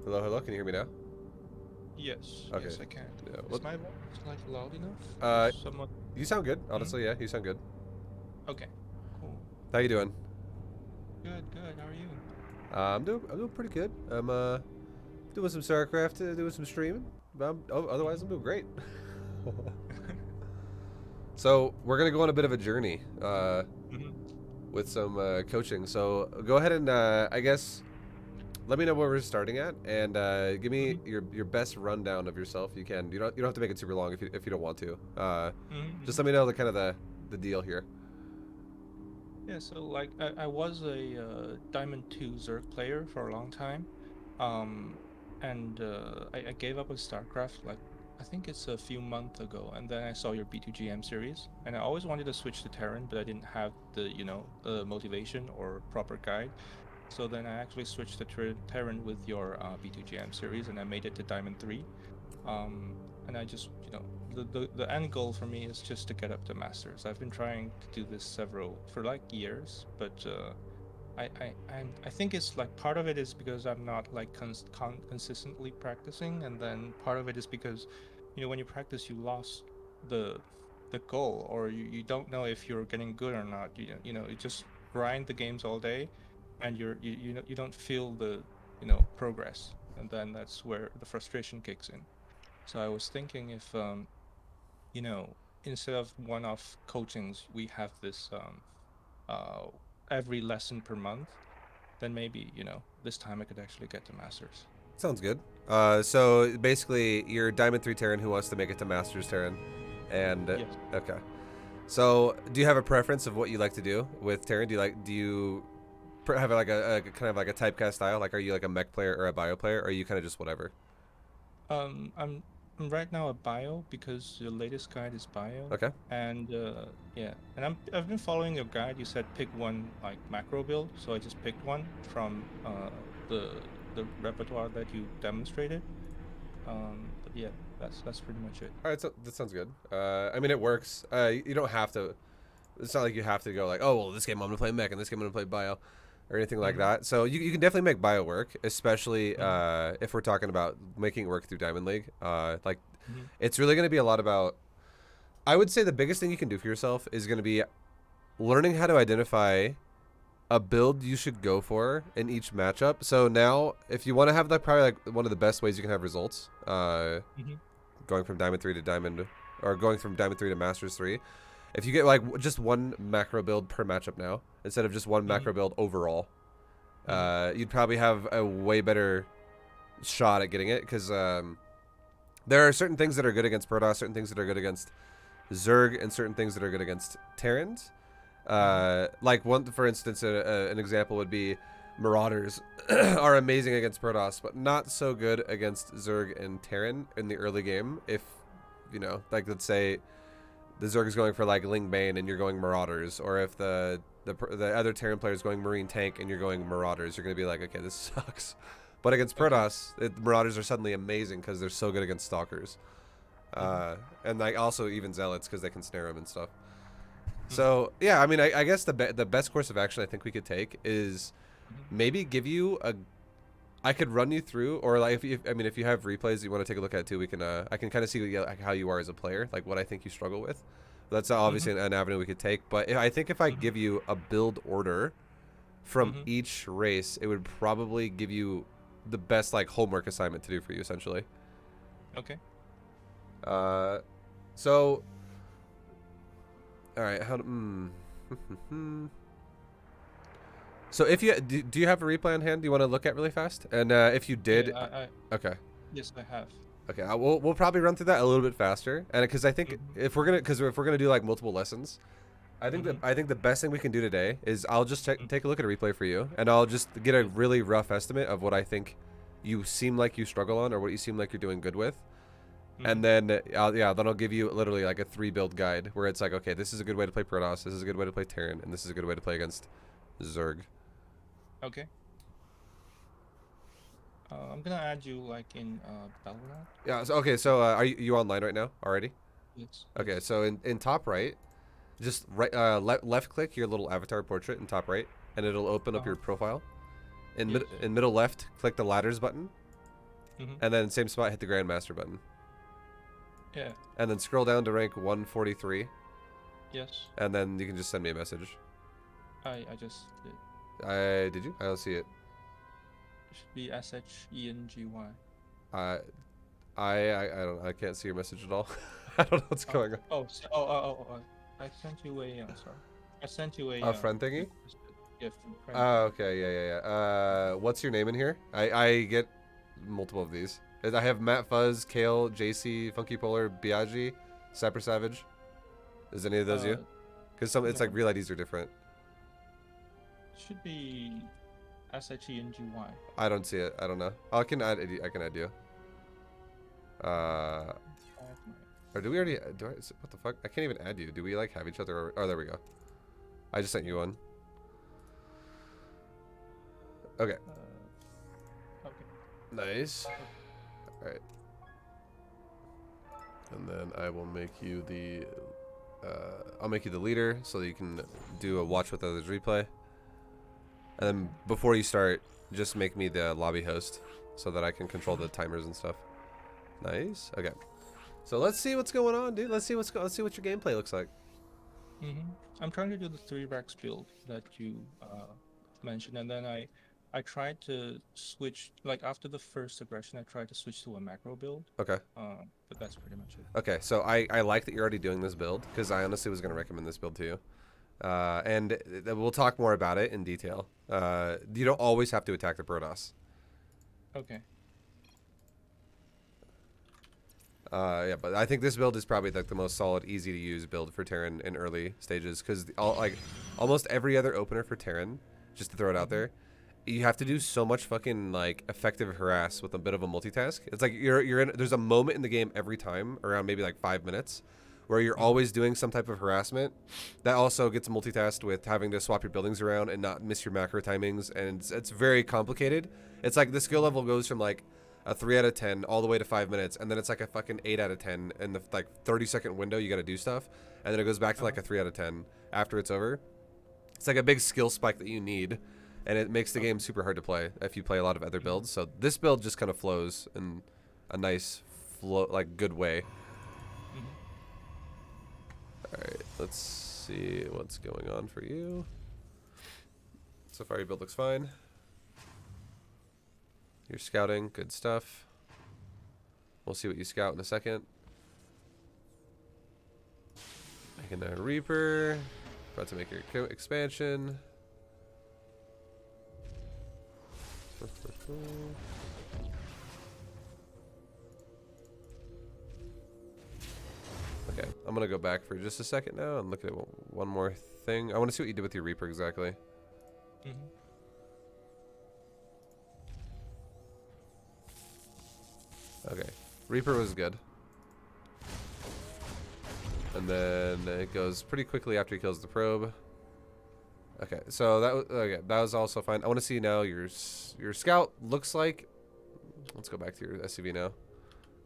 Hello, hello. Can you hear me now? Yes, Okay. yes, I can. Yeah. Is my voice like loud enough? Uh, It's somewhat. you sound good. Hmm? Honestly, yeah, you sound good. Okay, cool. How you doing? Good, good. How are you? I'm doing pretty good. I'm doing some Starcraft, doing some streaming. Otherwise, I'm doing great. So we're gonna go on a bit of a journey Hmm. with some coaching. So go ahead and I guess let me know where we're starting at, and give me Hmm. your best rundown of yourself. You don't have to make it super long if you don't want to. Just Hmm. let me know the deal here. Yeah, so like I was a Diamond 2 Zerg player for a long time. Um, and I gave up with StarCraft like I think it's a few months ago, and then I saw your B2GM series, and I always wanted to switch to Terran, but I didn't have the, motivation or proper guide. So then I actually switched to Terran with your B2GM series, and I made it to Diamond 3. Um, and I just, the end goal for me is just to get up to Masters. I've been trying to do this for like years, but I think it's like part of it is because I'm not like consistently practicing, and then part of it is because, when you practice, you lost the the goal, or you don't know if you're getting good or not. You just grind the games all day, and you don't feel the progress, and then that's where the frustration kicks in. So I was thinking if you know instead of one-off coachings, we have this uh every lesson per month, then maybe, this time I could actually get to Masters. Sounds good. So basically, you're Diamond 3 Terran who wants to make it to Masters Terran. And, Yes. okay. So, do you have a preference of what you like to do with Terran? Do you have like a kind of like a typecast style? Like, are you like a mech player or a bio player? Or are you kind of just whatever? I'm right now a bio because the latest guide is bio, Okay. and yeah, and I've been following your guide. You said pick one like macro build, so I just picked one from the repertoire that you demonstrated. But yeah, that's pretty much it. All right, so that sounds good. I mean, it works. You don't have to. It's not like you have to go like, oh, well, this game I'm gonna play mech and this game I'm gonna play bio, or anything like Mm-hmm. that. So you can definitely make bio work, especially Mm-hmm. if we're talking about making it work through Diamond League. Like, Mm-hmm. it's really gonna be a lot about. I would say the biggest thing you can do for yourself is gonna be learning how to identify a build you should go for in each matchup. So now, if you want to have like probably like one of the best ways you can have results, Mm-hmm. going from Diamond 3 to Diamond, or going from Diamond 3 to Masters 3, if you get like just one macro build per matchup now, instead of just one Mm-hmm. macro build overall, Mm-hmm. you'd probably have a way better shot at getting it, because there are certain things that are good against Protoss, certain things that are good against Zerg, and certain things that are good against Terrans. Mm-hmm. Like one, for instance, an example would be Marauders are amazing against Protoss, but not so good against Zerg and Terran in the early game. If like let's say the Zerg is going for like Ling Bane and you're going Marauders, or if the other Terran player is going Marine Tank and you're going Marauders, you're gonna be like, okay, this sucks. But against Okay. Protoss, Marauders are suddenly amazing because they're so good against Stalkers, Mm-hmm. and like also even Zealots because they can snare them and stuff. Mm-hmm. So yeah, I mean, I guess the best course of action I think we could take is Mm-hmm. maybe give you a. I could run you through, or like I mean, if you have replays you want to take a look at too, we can. I can kind of see like how you are as a player, like what I think you struggle with. That's Mm-hmm. obviously an avenue we could take, but I think if I Mm-hmm. give you a build order from Mm-hmm. each race, it would probably give you the best like homework assignment to do for you, essentially. Okay. Uh, so all right, So if do you have a replay on hand? Do you want to look at really fast? And if you Yeah, did, okay, yes, I have. okay, we'll probably run through that a little bit faster. And because I think Mm-hmm. if we're gonna do like multiple lessons, Mm-hmm. I think the best thing we can do today is I'll just take a look at a replay for you, and I'll just get a Okay. really rough estimate of what I think you seem like you struggle on, or what you seem like you're doing good with. Mm-hmm. And then then I'll give you literally like a 3 build guide where it's like, okay, this is a good way to play Protoss, this is a good way to play Terran, and this is a good way to play against Zerg. Okay. I'm gonna add you like in Valorant. Yeah. So, okay. So are you online right now already? Yes, Okay. yes. So in top right, just right left click your little avatar portrait in top right, and it'll open up Uh-huh. your profile. Yes. In middle left, click the ladders button, And then same spot, hit the Grandmaster button. Yeah. And then scroll down to rank 143. Yes. And then you can just send me a message. I just did. Did you? I don't see it. It should be SHENGY. I can't see your message at all. I don't know what's going on. I sent you a sorry. I sent you A friend thingy? Yeah, friend. Oh, okay, yeah. What's your name in here? I get multiple of these. I have Matt Fuzz, Kale, JC, Funky Polar, Biaggi, Sapper Savage. Is any of those you? Because some it's like real IDs are different. Should be SHENGY. I don't see it. I don't know. Oh, I can add you. Or do we already? What the fuck? I can't even add you. Do we like have each other? Oh, there we go. I just sent you one. Okay. Okay. Nice. All right. And then I will make you the. I'll make you the leader so that you can do a watch with others replay. And then before you start, just make me the lobby host so that I can control the timers and stuff. Nice. Okay. So let's see what's going on, dude. Let's see let's see what your gameplay looks like. I'm trying to do the 3-Rex build that you mentioned, and then I tried to switch, like after the first aggression, I tried to switch to a macro build. Okay. But that's pretty much it. Okay, so I like that you're already doing this build, because I honestly was going to recommend this build to you. And we'll talk more about it in detail. You don't always have to attack the Protoss. Okay. Yeah, but I think this build is probably like the most solid, easy to use build for Terran in early stages, because almost every other opener for Terran, just to throw it out there, you have to do so much fucking like effective harass with a bit of a multitask. It's like there's a moment in the game every time around maybe like 5 minutes where you're always doing some type of harassment that also gets multitasked with having to swap your buildings around and not miss your macro timings, and it's very complicated. It's like the skill level goes from like a 3 out of 10 all the way to 5 minutes, and then it's like a fucking 8 out of 10 in the like 30-second window you got to do stuff, and then it goes back to like a 3 out of 10 after it's over. It's like a big skill spike that you need, and it makes the game super hard to play if you play a lot of other builds. So this build just kind of flows in a nice flow, like good way. All right, let's see what's going on for you. So far your build looks fine. You're scouting, good stuff. We'll see what you scout in a second. Making a Reaper. About to make your expansion. Okay, I'm gonna go back for just a second now and look at one more thing. I want to see what you did with your Reaper exactly. Okay, Reaper was good. And then it goes pretty quickly after he kills the probe. Okay, so that was also fine. I want to see now your scout looks like. Let's go back to your SCV now.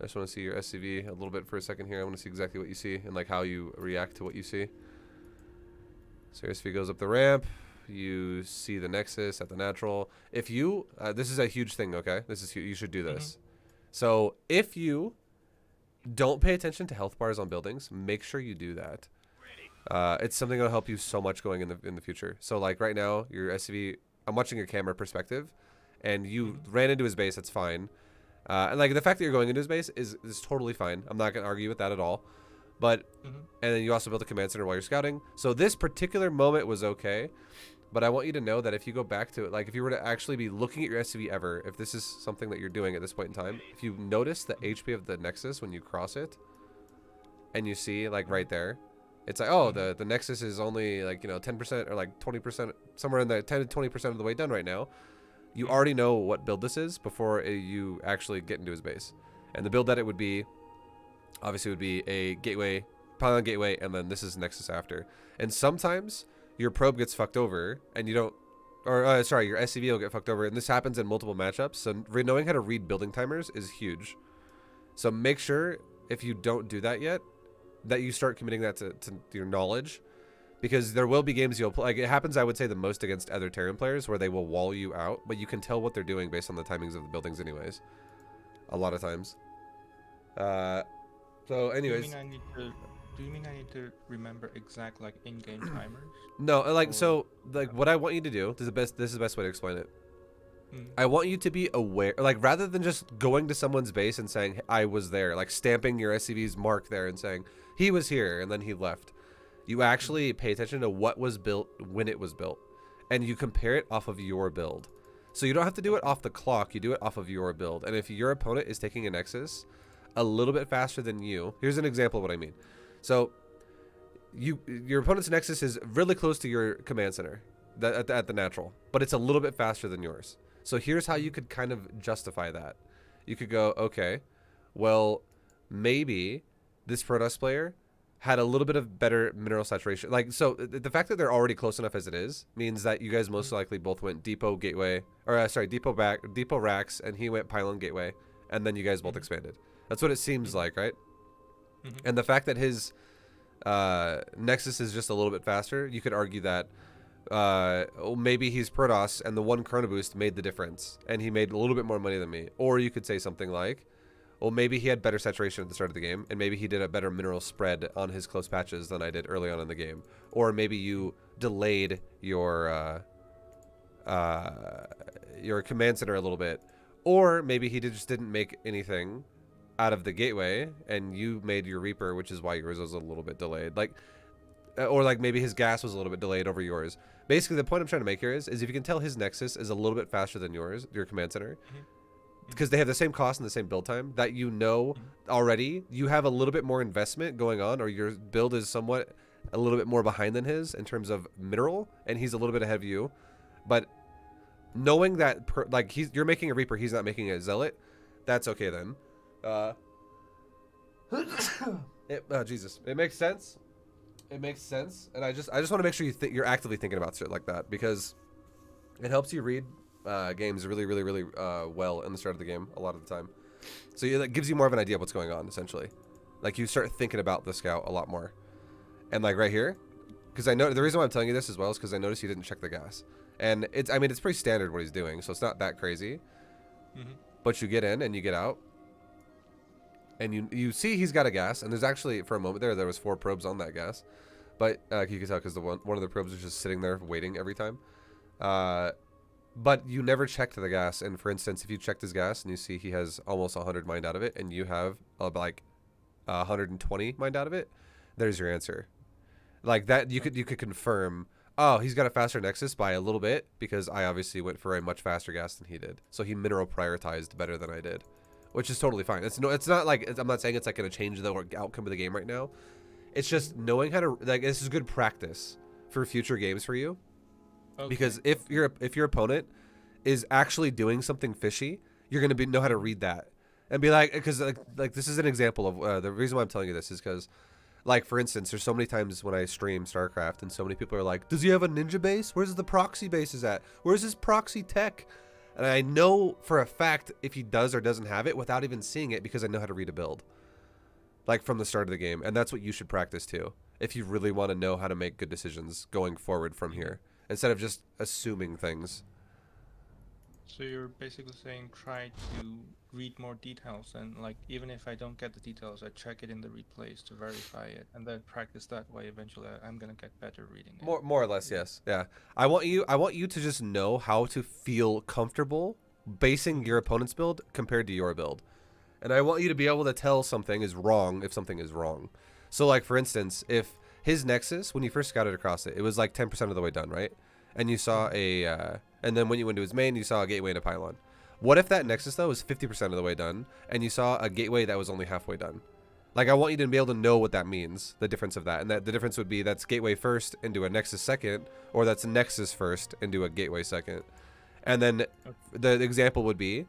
I just want to see your SCV a little bit for a second here. I want to see exactly what you see and like how you react to what you see. So your SCV goes up the ramp. You see the Nexus at the natural. If you, this is a huge thing, okay? This is huge. You should do this. So if you don't pay attention to health bars on buildings, make sure you do that. It's something that'll help you so much going in the future. So like right now, your SCV, I'm watching your camera perspective, and you ran into his base. That's fine. And like the fact that you're going into his base is totally fine. I'm not gonna argue with that at all. But and then you also built a command center while you're scouting. So this particular moment was okay. But I want you to know that if you go back to it, like if you were to actually be looking at your SCV ever, if this is something that you're doing at this point in time, if you notice the HP of the Nexus when you cross it, and you see like right there, it's like, oh, the Nexus is only like, 10% or like 20%, somewhere in the 10 to 20% of the way done right now. You already know what build this is before you actually get into his base. And the build that it would be, obviously would be a gateway, pylon gateway, and then this is Nexus after. And sometimes your probe gets fucked over and you don't, or sorry, your SCV will get fucked over, and this happens in multiple matchups. So knowing how to read building timers is huge. So make sure if you don't do that yet, that you start committing that to your knowledge, because there will be games you'll play. Like it happens, I would say, the most against other Terran players, where they will wall you out, but you can tell what they're doing based on the timings of the buildings anyways. a lot of times. So Do you anyways, mean I need to? Do you mean I need to remember exact like in-game timers? no, like Or so like what I want you to do, this is the best way to explain it. mm, I want you to be aware, like rather than just going to someone's base and saying I was there, like stamping your SCV's mark there and saying he was here and then he left. You actually pay attention to what was built when it was built, and you compare it off of your build. So you don't have to do it off the clock, you do it off of your build. And if your opponent is taking a Nexus a little bit faster than you, here's an example of what I mean. So your opponent's Nexus is really close to your command center at the natural, but it's a little bit faster than yours. So here's how you could kind of justify that. You could go, okay, well, maybe this Protoss player had a little bit of better mineral saturation. Like, so the fact that they're already close enough as it is means that you guys most likely both went depot gateway, or sorry, depot racks, and he went pylon gateway, and then you guys both expanded. That's what it seems like, right? And the fact that his Nexus is just a little bit faster, you could argue that maybe he's Protoss and the one Chrono Boost made the difference and he made a little bit more money than me. Or you could say something like, well, maybe he had better saturation at the start of the game and maybe he did a better mineral spread on his close patches than I did early on in the game. Or maybe you delayed your command center a little bit. Or maybe he just didn't make anything out of the gateway and you made your Reaper, which is why yours was a little bit delayed. Like, or like maybe his gas was a little bit delayed over yours. Basically, the point I'm trying to make here is if you can tell his Nexus is a little bit faster than yours, your command center, because they have the same cost and the same build time, that you know already, you have a little bit more investment going on, or your build is somewhat a little bit more behind than his in terms of mineral, and he's a little bit ahead of you. But knowing that, you're making a Reaper, he's not making a Zealot, that's okay then. Jesus, it makes sense. It makes sense, and I just want to make sure you're actively thinking about shit like that, because it helps you read games really well in the start of the game a lot of the time. So it gives you more of an idea of what's going on, essentially. Like, you start thinking about the scout a lot more. And like right here, because I know the reason why I'm telling you this as well is because I noticed he didn't check the gas, and it's pretty standard what he's doing, so it's not that crazy. But you get in and you get out, and you see he's got a gas, and there's actually, for a moment there was 4 probes on that gas, but you can tell because one of the probes is just sitting there waiting every time. But you never checked the gas, and for instance, if you checked his gas and you see he has almost 100 mined out of it, and you have like 120 mined out of it, there's your answer. Like that, you could confirm, oh, he's got a faster Nexus by a little bit because I obviously went for a much faster gas than he did, so he mineral prioritized better than I did. Which is totally fine. It's not like, I'm not saying it's like going to change the outcome of the game right now. It's just knowing how to, like, this is good practice for future games for you. Okay. Because if your opponent is actually doing something fishy, you're going to know how to read that and be like, because like this is an example of the reason why I'm telling you this is because, like, for instance, there's so many times when I stream StarCraft and so many people are like, does he have a ninja base? Where's the proxy bases at? Where's his proxy tech? And I know for a fact if he does or doesn't have it without even seeing it, because I know how to read a build, like, from the start of the game. And that's what you should practice too, if you really want to know how to make good decisions going forward from here, instead of just assuming things. So you're basically saying try to read more details, and like, even if I don't get the details, I check it in the replays to verify it, and then practice that way. Eventually I'm gonna get better reading it. More or less, yes. Yeah. I want you to just know how to feel comfortable basing your opponent's build compared to your build. And I want you to be able to tell something is wrong if something is wrong. So like, for instance, if his Nexus, when you first scouted across it, it was like 10% of the way done, right? And you saw and then when you went to his main, you saw a gateway and a pylon. What if that Nexus, though, was 50% of the way done, and you saw a gateway that was only halfway done? Like, I want you to be able to know what that means, the difference of that. And that the difference would be that's gateway first into a Nexus second, or that's a Nexus first into a gateway second. And then the example would be,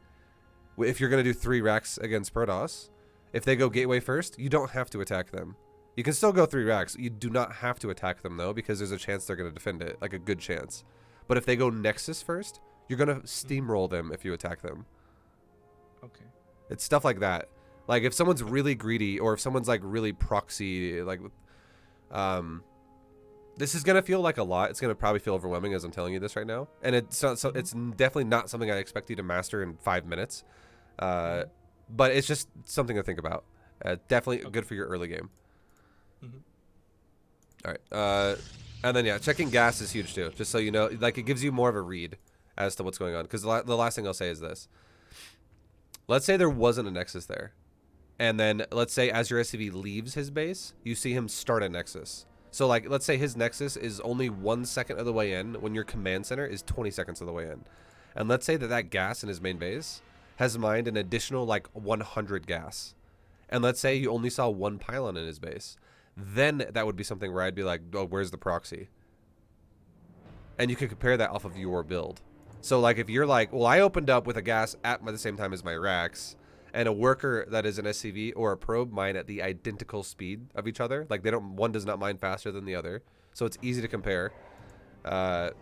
if you're going to do 3 racks against Protoss, if they go gateway first, you don't have to attack them. You can still go 3 racks. You do not have to attack them, though, because there's a chance they're going to defend it, like a good chance. But if they go Nexus first, you're going to steamroll them if you attack them. Okay. It's stuff like that. Like, if someone's really greedy, or if someone's like really proxy, like, this is gonna feel like a lot. It's gonna probably feel overwhelming as I'm telling you this right now, and it's not, so it's definitely not something I expect you to master in 5 minutes. But it's just something to think about. Definitely Okay. good for your early game. Hmm. All right. And then, yeah, checking gas is huge too. Just so you know, like, it gives you more of a read as to what's going on. Because the last thing I'll say is this. Let's say there wasn't a Nexus there. And then let's say as your SCV leaves his base, you see him start a Nexus. So, like, let's say his Nexus is only 1 second of the way in when your command center is 20 seconds of the way in. And let's say that that gas in his main base has mined an additional, like, 100 gas. And let's say you only saw 1 pylon in his base. Then that would be something where I'd be like, oh, where's the proxy? And you could compare that off of your build. So, like, if you're like, well, I opened up with a gas at the same time as my racks, and a worker that is an SCV or a probe mine at the identical speed of each other. Like, one does not mine faster than the other. So it's easy to compare. Let's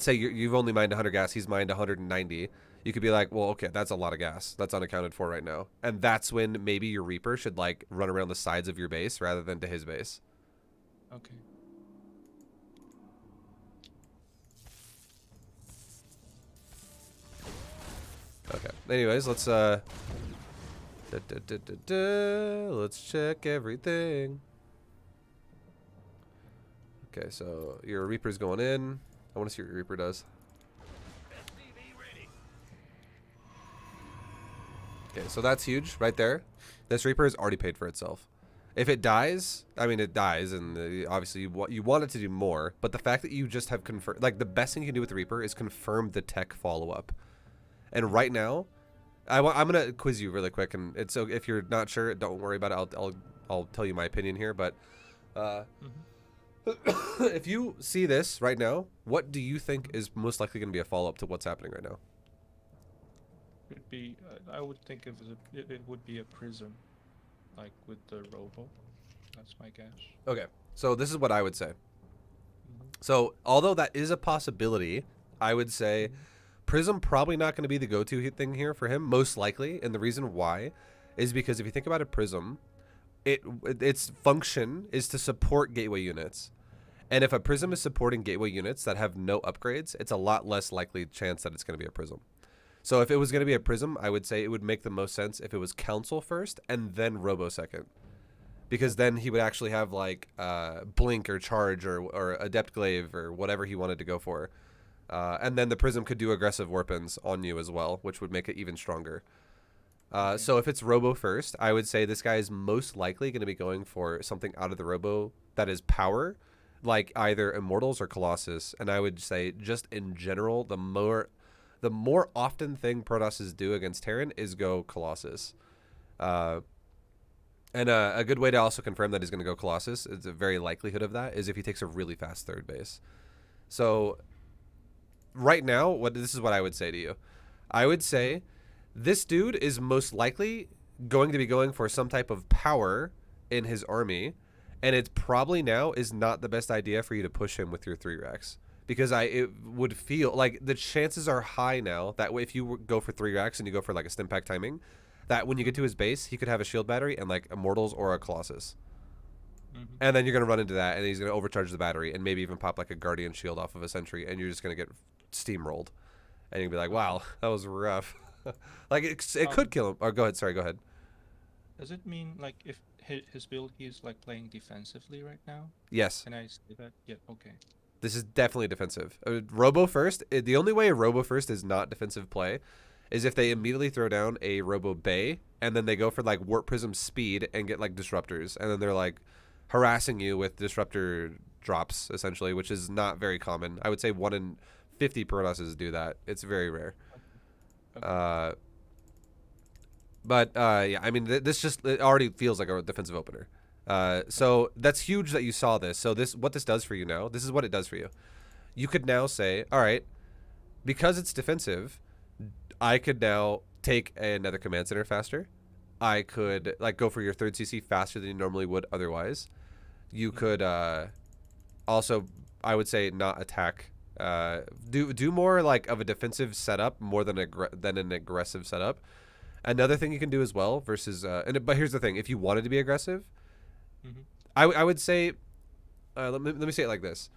say you've only mined 100 gas, he's mined 190. You could be like, well, okay, that's a lot of gas. That's unaccounted for right now. And that's when maybe your Reaper should, like, run around the sides of your base rather than to his base. Okay. Okay. Anyways, let's let's check everything. Okay, so your Reaper's going in. I want to see what your Reaper does. Okay, so that's huge right there. This Reaper has already paid for itself. If it dies, I mean, it dies, and obviously you want it to do more. But the fact that you just have confirmed, like, the best thing you can do with the Reaper is confirm the tech follow-up. And right now, I'm gonna quiz you really quick, and it's so if you're not sure, don't worry about it. I'll tell you my opinion here, but if you see this right now, what do you think is most likely going to be a follow-up to what's happening right now? It'd be. I would think it would be a prism, like with the robo. That's my guess. Okay, so this is what I would say. Mm-hmm. So although that is a possibility, I would say Prism probably not going to be the go-to thing here for him, most likely. And the reason why is because if you think about a Prism, its function is to support gateway units. And if a Prism is supporting gateway units that have no upgrades, it's a lot less likely chance that it's going to be a Prism. So if it was going to be a Prism, I would say it would make the most sense if it was Council first and then Robo second. Because then he would actually have, like, Blink or Charge or Adept Glaive or whatever he wanted to go for. And then the Prism could do aggressive weapons on you as well, which would make it even stronger. So if it's Robo first, I would say this guy is most likely going to be going for something out of the Robo that is power, like either Immortals or Colossus. And I would say just in general, the more often thing Protosses do against Terran is go Colossus. And a good way to also confirm that he's going to go Colossus, it's a very likelihood of that, is if he takes a really fast third base. So right now, this is what I would say to you. I would say this dude is most likely going to be going for some type of power in his army, and it probably now is not the best idea for you to push him with your 3 racks. Because it would feel like the chances are high now that if you go for 3 racks and you go for, like, a stim pack timing, that when you get to his base, he could have a shield battery and, like, Immortals or a Colossus. Mm-hmm. And then you're going to run into that, and he's going to overcharge the battery and maybe even pop, like, a Guardian shield off of a Sentry, and you're just going to get steamrolled. And you'll be like, wow, that was rough. Like, it could kill him. Or go ahead. Sorry, go ahead. Does it mean, like, if his build, he's, like, playing defensively right now? Yes. Can I say that? Yeah, okay. This is definitely defensive. Robo first, the only way a Robo first is not defensive play is if they immediately throw down a Robo Bay and then they go for, like, Warp Prism speed and get, like, disruptors. And then they're, like, harassing you with disruptor drops, essentially, which is not very common. I would say 1 in 50 Protosses do that. It's very rare. Okay. Yeah, I mean, this just, it already feels like a defensive opener. So that's huge that you saw this. So what this does for you now, this is what it does for you. You could now say, all right, because it's defensive, I could now take another command center faster. I could, like, go for your 3rd CC faster than you normally would otherwise. You could also, I would say, not attack. Do more, like, of a defensive setup more than an aggressive setup. Another thing you can do as well versus but here's the thing: if you wanted to be aggressive, I would say, let me say it like this.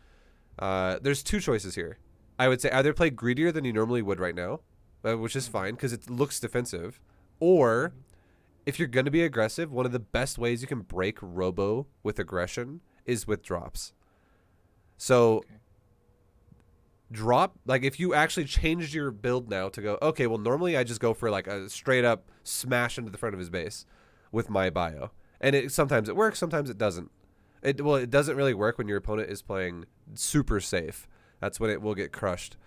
There's 2 choices here. I would say either play greedier than you normally would right now, which is fine because it looks defensive, Or if you're going to be aggressive, one of the best ways you can break robo with aggression is with drops. So Okay. drop, like if you actually changed your build now to go, okay, well normally I just go for like a straight up smash into the front of his base with my bio. And sometimes it works, sometimes it doesn't. It doesn't really work when your opponent is playing super safe. That's when it will get crushed.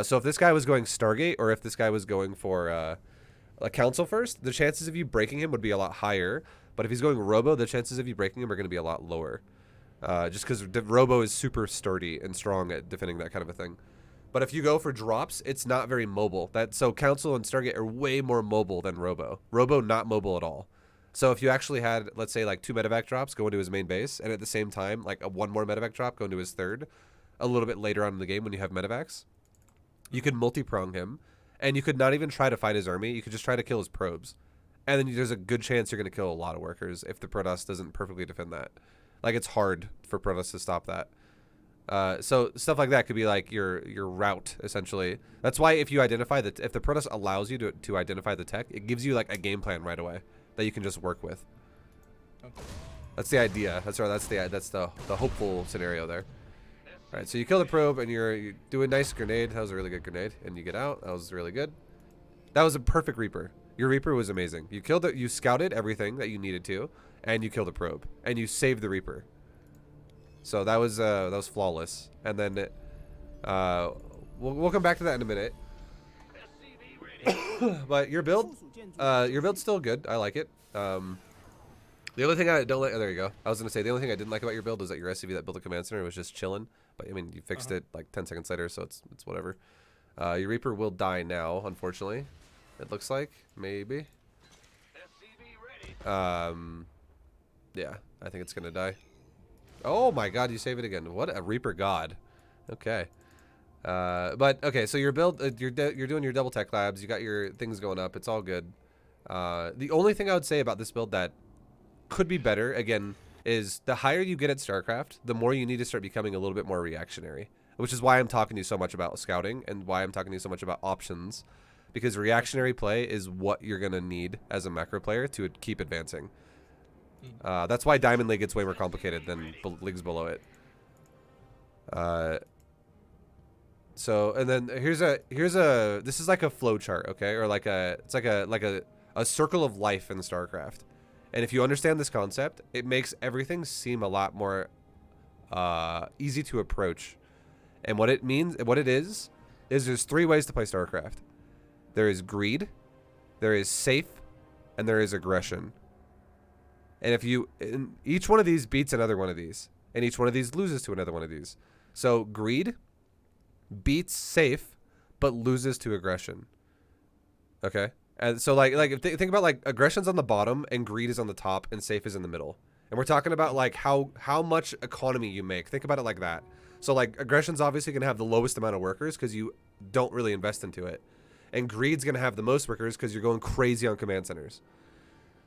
So if this guy was going Stargate, or if this guy was going for a Council first, the chances of you breaking him would be a lot higher. But if he's going Robo, the chances of you breaking him are going to be a lot lower. Just because Robo is super sturdy and strong at defending that kind of a thing. But if you go for drops, it's not very mobile. So Council and Stargate are way more mobile than Robo. Robo not mobile at all. So if you actually had, let's say, like 2 medevac drops go into his main base, and at the same time, like one more medevac drop go into his third, a little bit later on in the game when you have medevacs, you could multi-prong him, and you could not even try to fight his army. You could just try to kill his probes. And then there's a good chance you're going to kill a lot of workers if the Protoss doesn't perfectly defend that. Like, it's hard for Protoss to stop that. So stuff like that could be like your route, essentially. That's why if you identify that, if the Protoss allows you to identify the tech, it gives you like a game plan right away that you can just work with. Okay. That's the idea. That's the hopeful scenario there. All right, so you kill the probe and you do a nice grenade. That was a really good grenade, and you get out. That was really good. That was a perfect Reaper. Your Reaper was amazing. You killed it. You scouted everything that you needed to, and you killed the probe, and you saved the Reaper. So that was flawless. And then we'll come back to that in a minute. But your build's still good. I like it. The only thing I don't like, oh, there you go. I was gonna say the only thing I didn't like about your build is that your SCV that built a command center was just chilling. But I mean, you fixed it like 10 seconds later, so it's whatever. Your Reaper will die now, unfortunately. It looks like maybe. Yeah, I think it's gonna die. Oh my God, you save it again. What a Reaper god. Okay. But okay, so your build, you're doing your double tech labs. You got your things going up. It's all good. The only thing I would say about this build that could be better, again, is the higher you get at StarCraft, the more you need to start becoming a little bit more reactionary. Which is why I'm talking to you so much about scouting and why I'm talking to you so much about options. Because reactionary play is what you're going to need as a macro player to keep advancing. That's why Diamond League gets way more complicated than leagues below it. So, and then here's a this is like a flow chart, okay? Or like it's like a circle of life in StarCraft. And if you understand this concept, it makes everything seem a lot more easy to approach. And what it means, what it is there's 3 ways to play StarCraft. There is greed, there is safe, and there is aggression. And each one of these beats another one of these, and each one of these loses to another one of these. So greed beats safe, but loses to aggression. Okay, and so like think about like aggression's on the bottom and greed is on the top and safe is in the middle. And we're talking about like how much economy you make. Think about it like that. So like aggression's obviously gonna have the lowest amount of workers because you don't really invest into it, and greed's gonna have the most workers because you're going crazy on command centers.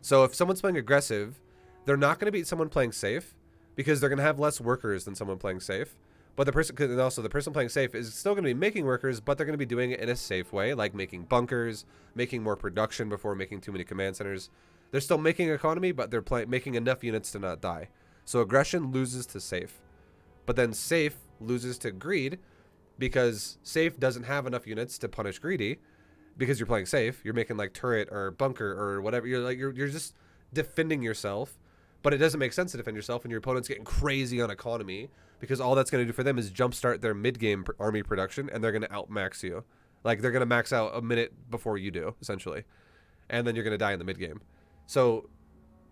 So if someone's playing aggressive, they're not going to beat someone playing safe because they're going to have less workers than someone playing safe. But the person playing safe is still going to be making workers, but they're going to be doing it in a safe way, like making bunkers, making more production before making too many command centers. They're still making economy, but they're making enough units to not die. So aggression loses to safe. But then safe loses to greed because safe doesn't have enough units to punish greedy. Because you're playing safe, you're making like turret or bunker or whatever. You're just defending yourself, but it doesn't make sense to defend yourself when your opponent's getting crazy on economy, because all that's going to do for them is jumpstart their mid-game army production, and they're going to outmax you. Like they're going to max out a minute before you do, essentially, and then you're going to die in the mid-game. So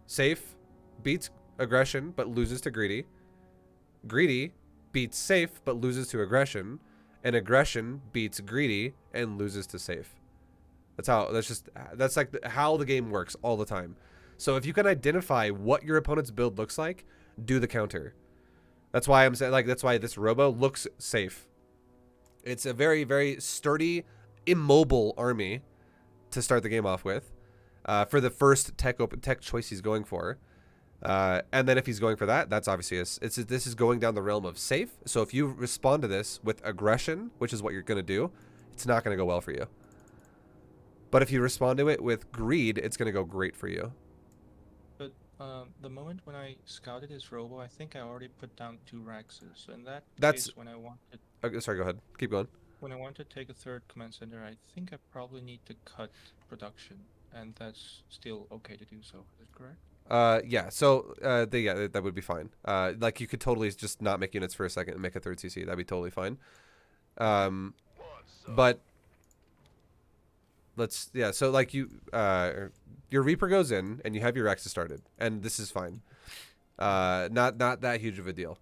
safe beats aggression but loses to greedy. Greedy beats safe but loses to aggression, and aggression beats greedy and loses to safe. That's like how the game works all the time. So if you can identify what your opponent's build looks like, do the counter. That's why I'm saying, like, that's why this Robo looks safe. It's a very, very sturdy, immobile army to start the game off with, for the first tech choice he's going for. And then if he's going for that, that's obviously this is going down the realm of safe. So if you respond to this with aggression, which is what you're going to do, it's not going to go well for you. But if you respond to it with greed, it's going to go great for you. But the moment when I scouted his robo, I think I already put down 2 Rexes. So in that That's case, okay, sorry. Go ahead. Keep going. when I want to take a third command center, I think I probably need to cut production, and that's still okay to do so. Is that correct? Yeah. So, that would be fine. Like you could totally just not make units for a second and make a third CC. That'd be totally fine. Okay. But yeah. So like your Reaper goes in and you have your Rexes started, and this is fine. Not that huge of a deal.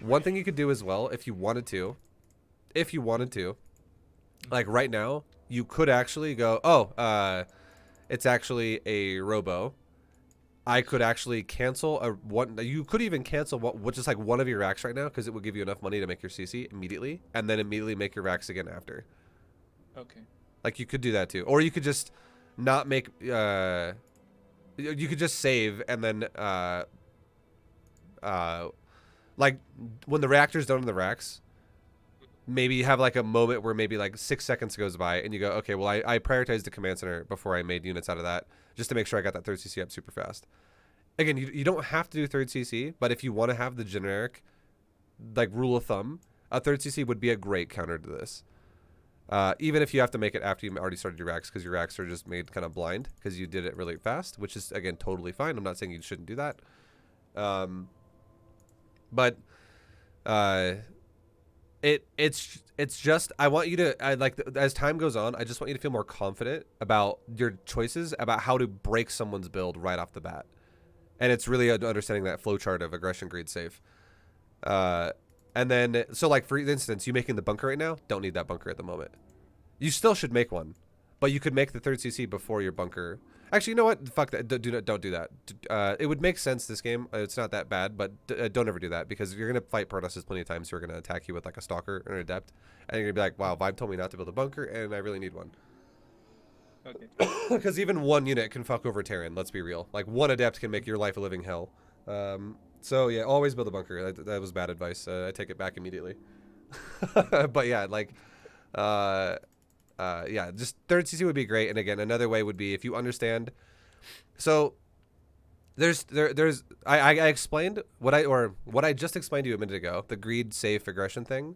One thing you could do as well, if you wanted to, like right now, you could actually go, oh, it's actually a robo. I could actually cancel a one. You could even cancel which is like one of your racks right now because it would give you enough money to make your CC immediately, and then immediately make your racks again after. Okay. Like you could do that too, or you could just not make. You could just save and then like when the reactor's done in the racks, maybe you have like a moment where maybe like 6 seconds goes by and you go, okay, well I prioritized the command center before I made units out of that just to make sure I got that third CC up super fast. Again, you don't have to do third CC, but if you want to have the generic like rule of thumb, a third CC would be a great counter to this. Even if you have to make it after you already started your racks because your racks are just made kind of blind because you did it really fast, which is again totally fine. I'm not saying you shouldn't do that. But it's just I want you to as time goes on, I just want you to feel more confident about your choices about how to break someone's build right off the bat, and it's really understanding that flowchart of aggression, greed, safe. And then so like for instance, you making the bunker right now, don't need that bunker at the moment. You still should make one, but you could make the third CC before your bunker. Actually, you know what? Fuck that. Don't do that. It would make sense this game. It's not that bad, but don't ever do that because you're gonna fight Protosses plenty of times who are gonna attack you with like a stalker or an adept, and you're gonna be like, "Wow, Vibe told me not to build a bunker, and I really need one." Okay. Because even one unit can fuck over Terran. Let's be real. Like one adept can make your life a living hell. So yeah, always build a bunker. That was bad advice. I take it back immediately. But yeah, like, yeah, just third CC would be great. And again, another way would be if you understand. So I explained what I just explained to you a minute ago, the greed, safe, aggression thing.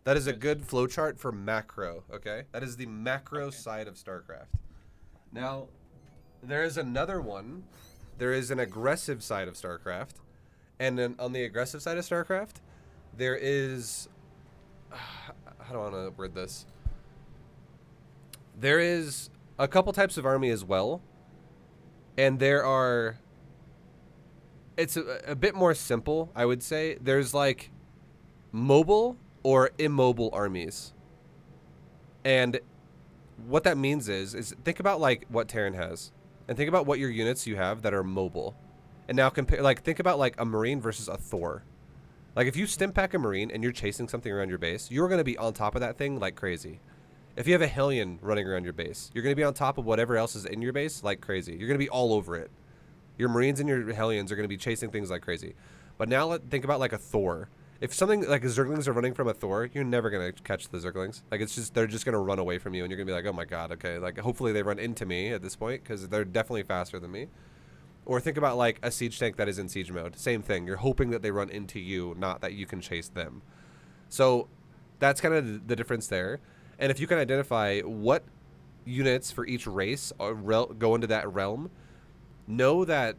That is a good flowchart for macro. Okay, that is the macro side of StarCraft. Now, there is another one. There is an aggressive side of StarCraft. And then on the aggressive side of StarCraft, there is... How do I want to word this? There is a couple types of army as well. And there are... It's a bit more simple, I would say. There's like mobile or immobile armies. And what that means is think about like what Terran has. And think about what your units you have that are mobile. And now compare, like, think about like a Marine versus a Thor. Like if you stim pack a Marine and you're chasing something around your base, you're going to be on top of that thing like crazy. If you have a Hellion running around your base, you're going to be on top of whatever else is in your base like crazy. You're going to be all over it. Your Marines and your Hellions are going to be chasing things like crazy. But now think about like a Thor. If something like Zerglings are running from a Thor, you're never going to catch the Zerglings. Like they're just going to run away from you and you're going to be like, oh my God, okay. Like hopefully they run into me at this point because they're definitely faster than me. Or think about like a siege tank that is in siege mode. Same thing. You're hoping that they run into you, not that you can chase them. So that's kind of the difference there. And if you can identify what units for each race go into that realm, know that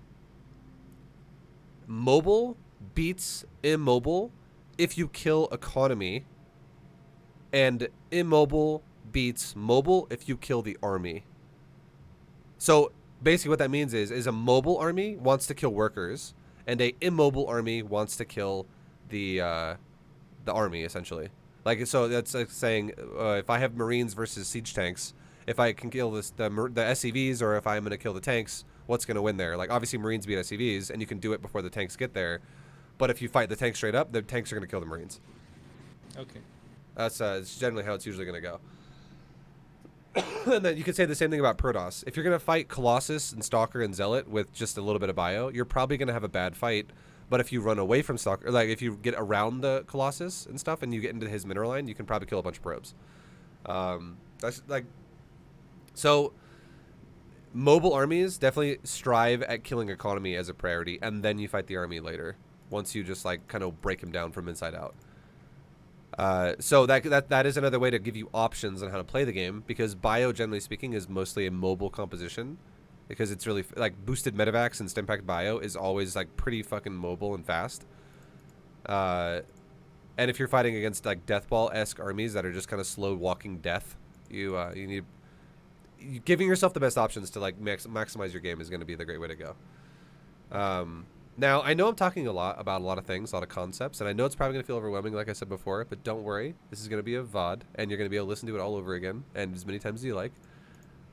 mobile beats immobile if you kill economy, and immobile beats mobile if you kill the army. So basically what that means is a mobile army wants to kill workers, and a immobile army wants to kill the army, essentially. Like, so that's like saying if I have Marines versus siege tanks, if I can kill the SCVs or if I'm going to kill the tanks, what's going to win there? Like, obviously Marines beat SCVs, and you can do it before the tanks get there. But if you fight the tanks straight up, the tanks are going to kill the Marines. Okay. That's it's generally how it's usually going to go. And then you could say the same thing about Protoss. If you're going to fight Colossus and Stalker and Zealot with just a little bit of bio, you're probably going to have a bad fight. But if you run away from Stalker, like if you get around the Colossus and stuff and you get into his mineral line, you can probably kill a bunch of probes. That's like... So mobile armies definitely strive at killing economy as a priority, and then you fight the army later. Once you just like kind of break him down from inside out. So that is another way to give you options on how to play the game, because bio, generally speaking, is mostly a mobile composition, because it's really like boosted medevacs and stimpack bio is always like pretty fucking mobile and fast. And if you're fighting against like Deathball-esque armies that are just kind of slow walking death, you need giving yourself the best options to like maximize your game is going to be the great way to go. Now, I know I'm talking a lot about a lot of things, a lot of concepts, and I know it's probably going to feel overwhelming, like I said before, but don't worry. This is going to be a VOD, and you're going to be able to listen to it all over again, and as many times as you like.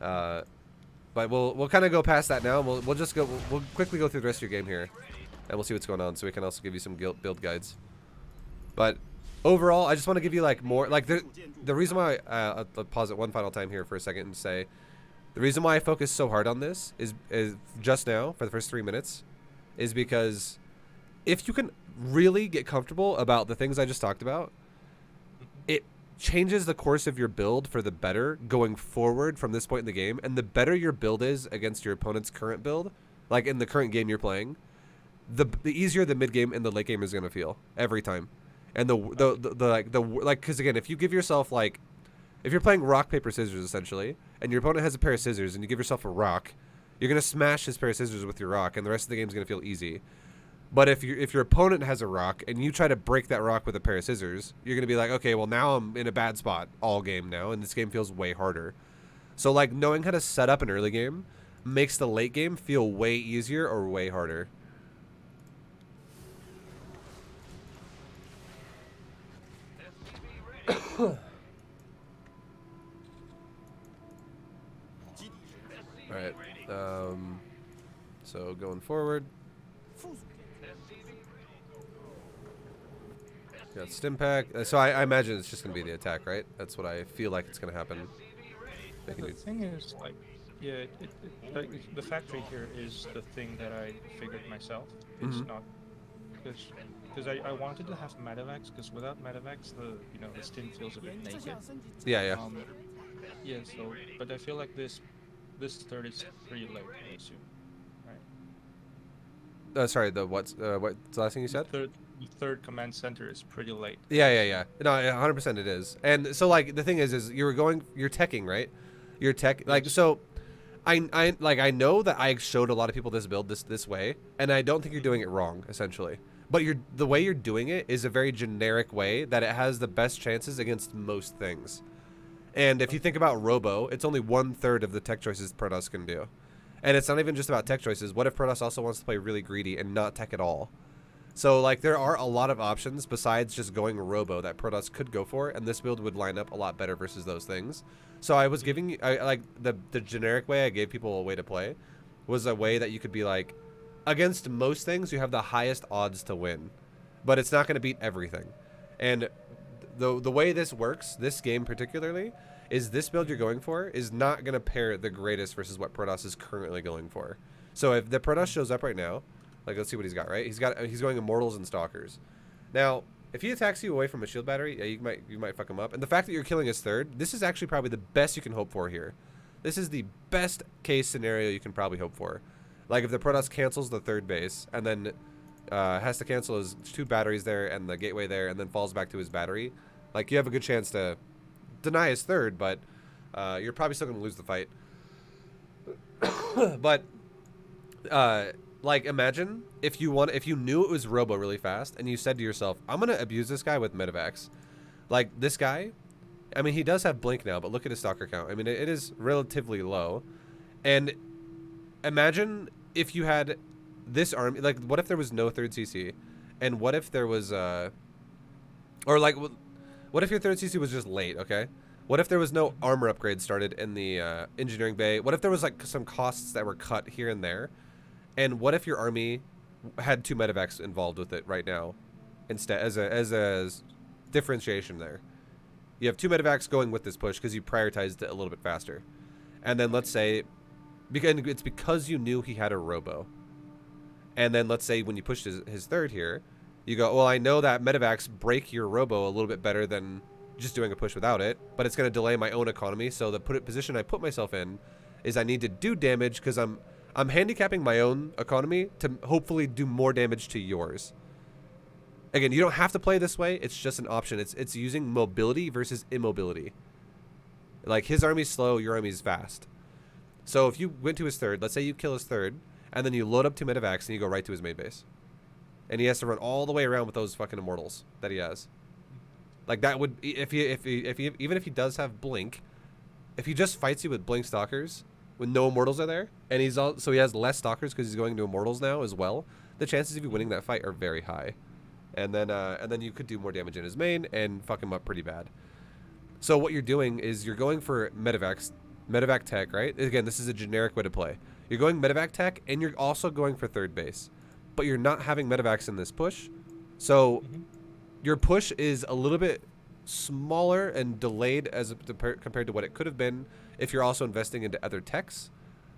But we'll kind of go past that now, and we'll quickly go through the rest of your game here, and we'll see what's going on, so we can also give you some build guides. But overall, I just want to give you like more, like the reason why, I'll pause it one final time here for a second and say, the reason why I focus so hard on this is just now, for the first 3 minutes, is because if you can really get comfortable about the things I just talked about, it changes the course of your build for the better going forward from this point in the game. And the better your build is against your opponent's current build, like in the current game you're playing, the easier the mid game and the late game is going to feel every time. And because again, if you give yourself like, if you're playing rock, paper, scissors essentially, and your opponent has a pair of scissors and you give yourself a rock, you're going to smash his pair of scissors with your rock, and the rest of the game is going to feel easy. But if your opponent has a rock, and you try to break that rock with a pair of scissors, you're going to be like, okay, well, now I'm in a bad spot all game now, and this game feels way harder. So, like, knowing how to set up an early game makes the late game feel way easier or way harder. Alright, so going forward, got Stimpack. So I imagine it's just going to be the attack, right? That's what I feel like it's going to happen. The thing is, like, yeah, like, the factory here is the thing that I figured myself. It's not, because I wanted to have medevacs, because without medevacs, the stim feels a bit naked. Yeah. Yeah, so, but I feel like this third is pretty late, I assume, right? Sorry, what's the last thing you said? The third command center is pretty late. Yeah. No, 100% it is. And so, like, the thing is you're teching, right? You're tech, like, so I know that I showed a lot of people this build this way, and I don't think you're doing it wrong, essentially. But the way you're doing it is a very generic way that it has the best chances against most things. And if you think about Robo, it's only 1/3 of the tech choices Protoss can do. And it's not even just about tech choices. What if Protoss also wants to play really greedy and not tech at all? So, like, there are a lot of options besides just going Robo that Protoss could go for, and this build would line up a lot better versus those things. So I was giving you, like, the generic way I gave people a way to play was a way that you could be like, against most things, you have the highest odds to win. But it's not going to beat everything. And the way this works, this game particularly, is this build you're going for is not going to pair the greatest versus what Protoss is currently going for. So if the Protoss shows up right now, like, let's see what he's got, right? He's going Immortals and Stalkers. Now, if he attacks you away from a shield battery, yeah, you might fuck him up. And the fact that you're killing his third, this is actually probably the best you can hope for here. This is the best case scenario you can probably hope for. Like, if the Protoss cancels the third base and then has to cancel his 2 batteries there and the gateway there and then falls back to his battery, like, you have a good chance to deny his third, but you're probably still going to lose the fight. But like, imagine if you knew it was Robo really fast and you said to yourself, I'm going to abuse this guy with medevacs. Like, this guy, I mean, he does have blink now, but look at his stalker count. I mean, it is relatively low. And imagine if you had this army, like, what if there was no third CC? And what if there was or like, what if your third CC was just late, okay? What if there was no armor upgrade started in the engineering bay? What if there was, like, some costs that were cut here and there? And what if your army had 2 medevacs involved with it right now, instead, as a differentiation there? You have 2 medevacs going with this push because you prioritized it a little bit faster. And then let's say, it's because you knew he had a Robo. And then let's say when you pushed his third here, you go, well, I know that medevacs break your Robo a little bit better than just doing a push without it, but it's going to delay my own economy. So the position I put myself in is I need to do damage because I'm handicapping my own economy to hopefully do more damage to yours. Again, you don't have to play this way. It's just an option. It's using mobility versus immobility. Like, his army's slow, your army's fast. So if you went to his third, let's say you kill his third, and then you load up 2 medevacs and you go right to his main base. And he has to run all the way around with those fucking immortals that he has. Like, that would, if he even if he does have blink, if he just fights you with blink stalkers when no immortals are there, and so he has less stalkers because he's going to immortals now as well, the chances of you winning that fight are very high. And then you could do more damage in his main and fuck him up pretty bad. So what you're doing is you're going for medevac tech, right? Again, this is a generic way to play. You're going medevac tech, and you're also going for third base. But you're not having medevacs in this push. So your push is a little bit smaller and delayed as compared to what it could have been if you're also investing into other techs.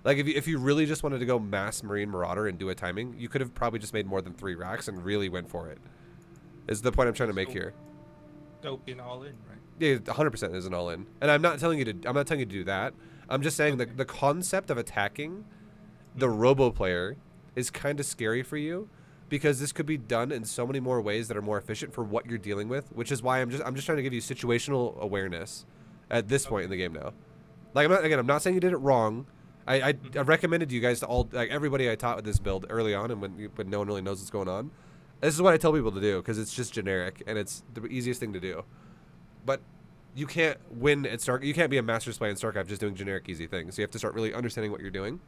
Like, if you really just wanted to go mass Marine Marauder and do a timing, you could have probably just made more than 3 racks and really went for it. Is the point I'm trying to make here. That would be an all-in, right? Yeah, 100% is an all-in. And I'm not telling you to do that. I'm just saying that the concept of attacking the robo player is kind of scary for you, because this could be done in so many more ways that are more efficient for what you're dealing with, which is why I'm just trying to give you situational awareness at this point in the game now. Like, I'm not saying you did it wrong. I recommended you guys to all, like, everybody I taught with this build early on, and when no one really knows what's going on. This is what I tell people to do, because it's just generic and it's the easiest thing to do. But you can't win at Starcraft. You can't be a master's player in Starcraft just doing generic easy things. You have to start really understanding what you're doing.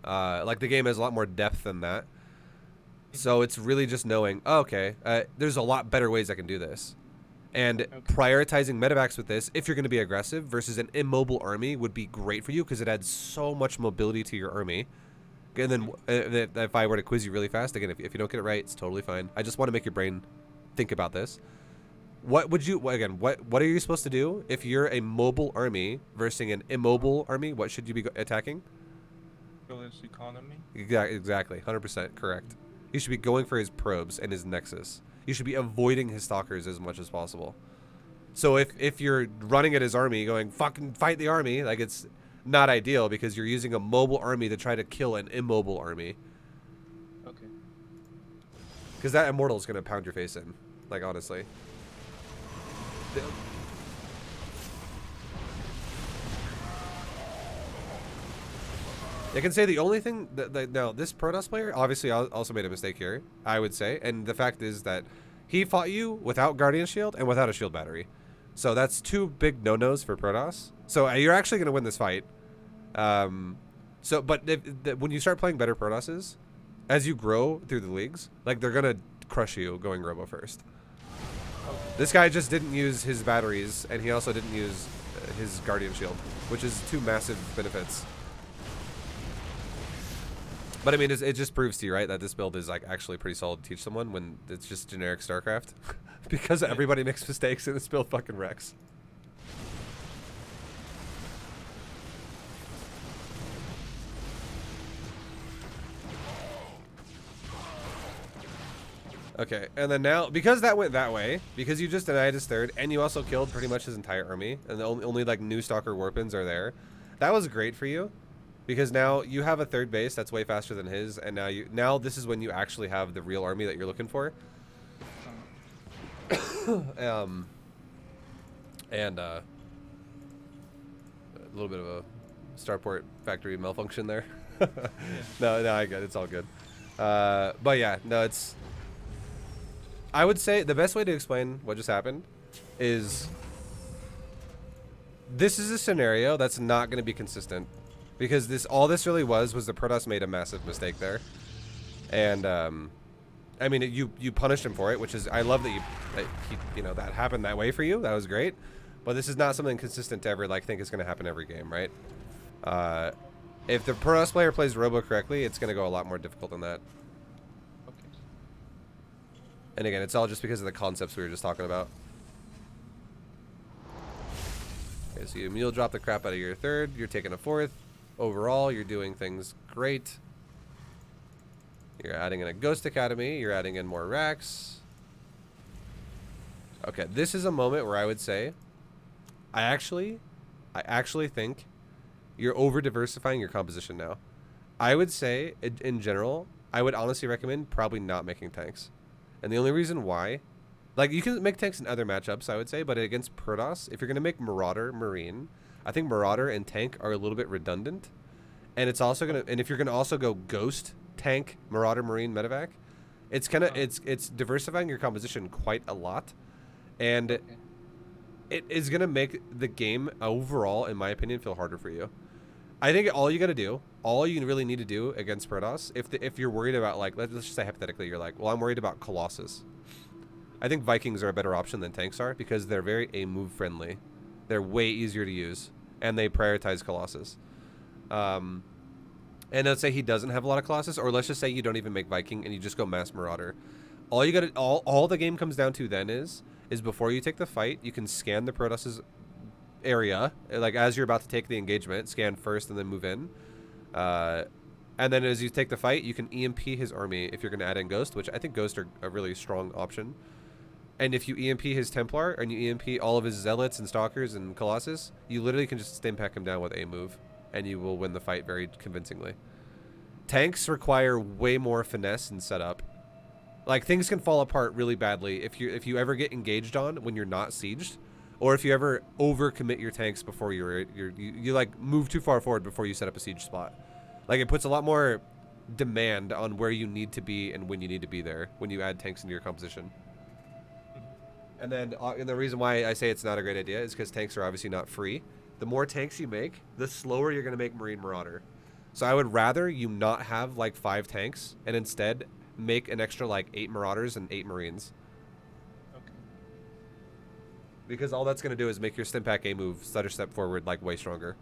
Like, the game has a lot more depth than that. So it's really just knowing, oh, okay, there's a lot better ways I can do this. And prioritizing medevacs with this, if you're going to be aggressive, versus an immobile army would be great for you, because it adds so much mobility to your army. And then if I were to quiz you really fast, again, if you don't get it right, it's totally fine. I just want to make your brain think about this. What would you, again, what are you supposed to do if you're a mobile army versus an immobile army? What should you be attacking? Kill his economy. Exactly, 100% correct. You should be going for his probes and his nexus. You should be avoiding his stalkers as much as possible. So if you're running at his army going, fucking fight the army, like, it's not ideal, because you're using a mobile army to try to kill an immobile army. Okay. Because that immortal is going to pound your face in. Like, honestly. I can say the only thing that now, this Protoss player obviously also made a mistake here, I would say, and the fact is that he fought you without Guardian Shield and without a shield battery. So that's 2 big no-nos for Protoss. So you're actually going to win this fight. But when you start playing better Protosses, as you grow through the leagues, like, they're going to crush you going Robo first. This guy just didn't use his batteries, and he also didn't use his Guardian Shield, which is 2 massive benefits. But I mean, it just proves to you, right, that this build is, like, actually pretty solid to teach someone when it's just generic StarCraft. Because everybody makes mistakes and this build fucking wrecks. Okay, and then now, because that went that way, because you just denied his third, and you also killed pretty much his entire army, and the only like, new Stalker Warpins are there, that was great for you. Because now you have a third base that's way faster than his, and now this is when you actually have the real army that you're looking for. A little bit of a Starport factory malfunction there. No, I get it. It's all good. But yeah, no, it's... I would say the best way to explain what just happened is this is a scenario that's not going to be consistent. Because all this really was the Protoss made a massive mistake there. And, I mean, you punished him for it, which is, I love that that happened that way for you. That was great. But this is not something consistent to ever, like, think is going to happen every game, right? If the Protoss player plays Robo correctly, it's going to go a lot more difficult than that. Okay. And again, it's all just because of the concepts we were just talking about. Okay, so you mule drop the crap out of your third. You're taking a fourth. Overall, you're doing things great. You're adding in a Ghost Academy. You're adding in more racks. Okay, this is a moment where I would say, I actually think You're over diversifying your composition now. I would say, in general, I would honestly recommend probably not making tanks. And the only reason why, like, you can make tanks in other matchups, I would say, but against Protoss, if you're going to make Marauder, Marine, I think Marauder and tank are a little bit redundant. And it's also going to, and if you're going to also go Ghost, tank, Marauder, Marine, Medevac, it's kind of, it's diversifying your composition quite a lot. And it is going to make the game overall, in my opinion, feel harder for you. I think all you got to do, all you really need to do against Protoss, if you're worried about, like, let's just say hypothetically, you're like, well, I'm worried about Colossus. I think Vikings are a better option than tanks are because they're very A-move friendly. They're way easier to use, and they prioritize Colossus. And let's say he doesn't have a lot of Colossus, or let's just say you don't even make Viking and you just go Mass Marauder. All you got to, all the game comes down to then is before you take the fight, you can scan the Protoss's area, like as you're about to take the engagement, scan first and then move in. And then as you take the fight, you can EMP his army if you're going to add in Ghost, which I think Ghost are a really strong option. And if you EMP his Templar and you EMP all of his Zealots and Stalkers and Colossus, you literally can just stim pack him down with a move, and you will win the fight very convincingly. Tanks require way more finesse and setup. Like, things can fall apart really badly if you ever get engaged on when you're not sieged, or if you ever overcommit your tanks before you like move too far forward before you set up a siege spot. Like, it puts a lot more demand on where you need to be and when you need to be there when you add tanks into your composition. And then and the reason why I say it's not a great idea is because tanks are obviously not free. The more tanks you make, the slower you're going to make Marine Marauder. So I would rather you not have like 5 tanks and instead make an extra like 8 Marauders and 8 Marines. Okay. Because all that's going to do is make your stim pack A move stutter step forward like way stronger.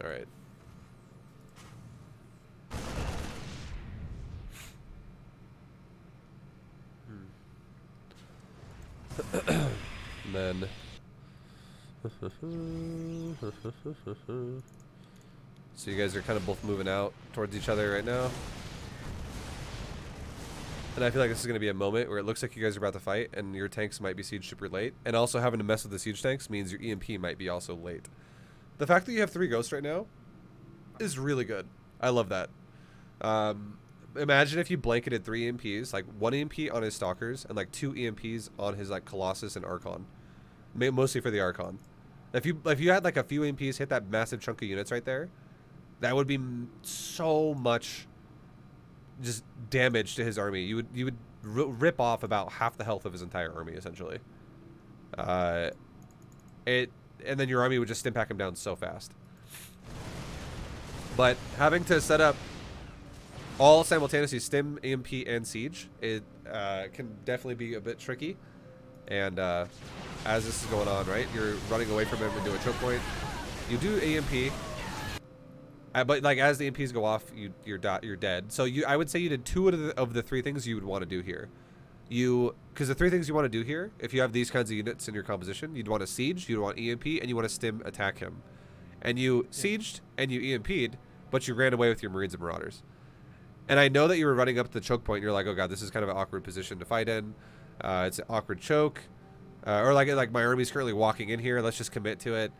All right. And then so you guys are kind of both moving out towards each other right now. And I feel like this is going to be a moment where it looks like you guys are about to fight and your tanks might be siege super late. And also having to mess with the siege tanks means your EMP might be also late. The fact that you have 3 ghosts right now is really good. I love that. Imagine if you blanketed 3 EMPs, like 1 EMP on his Stalkers and like 2 EMPs on his like Colossus and Archon. Mostly for the Archon. If you had like a few EMPs hit that massive chunk of units right there, that would be so much just damage to his army. You would rip off about half the health of his entire army essentially. And then your army would just stim pack him down so fast. But having to set up all simultaneously stim, EMP, and siege, it can definitely be a bit tricky. And as this is going on, right, you're running away from him into a choke point. You do EMP, but like as the EMPs go off, you're dead. So I would say you did 2 of the 3 things you would want to do here. Because the 3 things you want to do here, if you have these kinds of units in your composition, you'd want to siege, you'd want EMP, and you want to stim attack him. And you sieged and you EMP'd, but you ran away with your Marines and Marauders. And I know that you were running up to the choke point, and you're like, oh god, this is kind of an awkward position to fight in. It's an awkward choke. Or like my army's currently walking in here, let's just commit to it.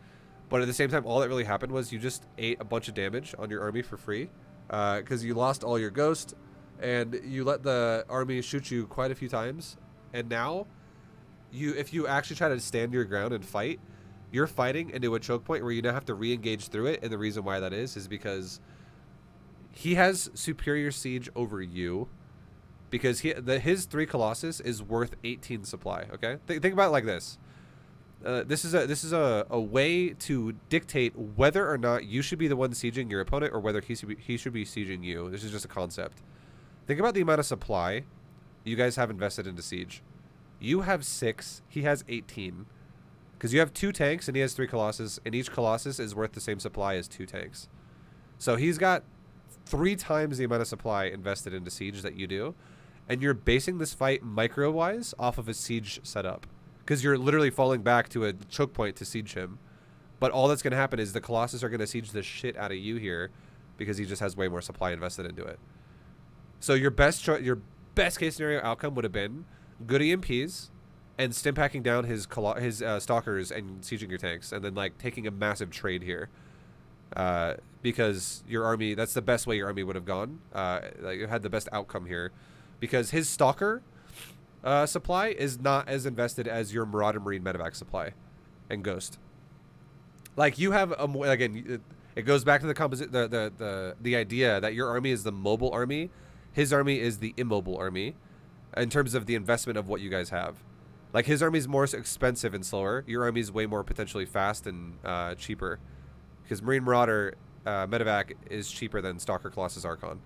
But at the same time, all that really happened was you just ate a bunch of damage on your army for free. Because you lost all your ghost, and you let the army shoot you quite a few times. And now, if you actually try to stand your ground and fight, you're fighting into a choke point where you now have to re-engage through it. And the reason why that is because he has superior siege over you. Because his 3 Colossus is worth 18 supply. Okay, think about it like this. This is a way to dictate whether or not you should be the one sieging your opponent or whether he should be sieging you. This is just a concept. Think about the amount of supply you guys have invested into siege. You have 6. He has 18. Because you have 2 tanks and he has 3 Colossus, and each Colossus is worth the same supply as 2 tanks. So he's got 3 times the amount of supply invested into siege that you do. And you're basing this fight micro-wise off of a siege setup. Because you're literally falling back to a choke point to siege him. But all that's going to happen is the Colossus are going to siege the shit out of you here because he just has way more supply invested into it. So your best case scenario outcome would have been good EMPs and stim packing down his stalkers and sieging your tanks, and then like taking a massive trade here. Because your army, that's the best way your army would have gone. Like you had the best outcome here, because his stalker supply is not as invested as your Marauder Marine medevac supply and Ghost. Like you have again, it goes back to the idea that your army is the mobile army, his army is the immobile army, in terms of the investment of what you guys have. Like his army is more expensive and slower. Your army is way more potentially fast and cheaper, because Marine Marauder medevac is cheaper than Stalker Colossus Archon.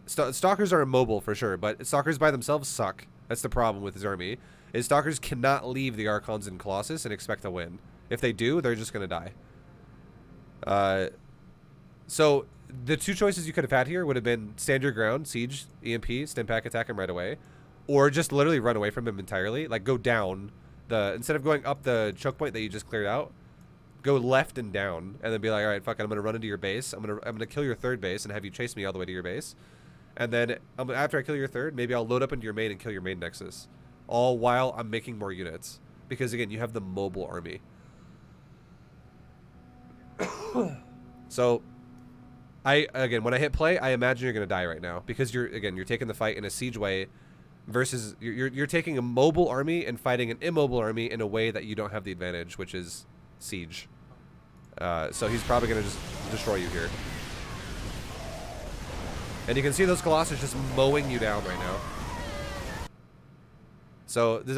Stalkers are immobile for sure, but Stalkers by themselves suck. That's the problem with his army. Is Stalkers cannot leave the Archons and Colossus and expect to win. If they do, they're just going to die. So the two choices you could have had here would have been stand your ground, siege, EMP, stim pack, attack him right away, or just literally run away from him entirely. Like go down instead of going up the choke point that you just cleared out, go left and down, and then be like, all right, fuck it, I'm gonna run into your base. I'm gonna kill your third base and have you chase me all the way to your base, and then after I kill your third, maybe I'll load up into your main and kill your main nexus, all while I'm making more units, because again, you have the mobile army. So when I hit play, I imagine you're gonna die right now, because you're taking the fight in a siege way, versus you're taking a mobile army and fighting an immobile army in a way that you don't have the advantage, which is siege. So he's probably gonna just destroy you here, and you can see those Colossus just mowing you down right now. So does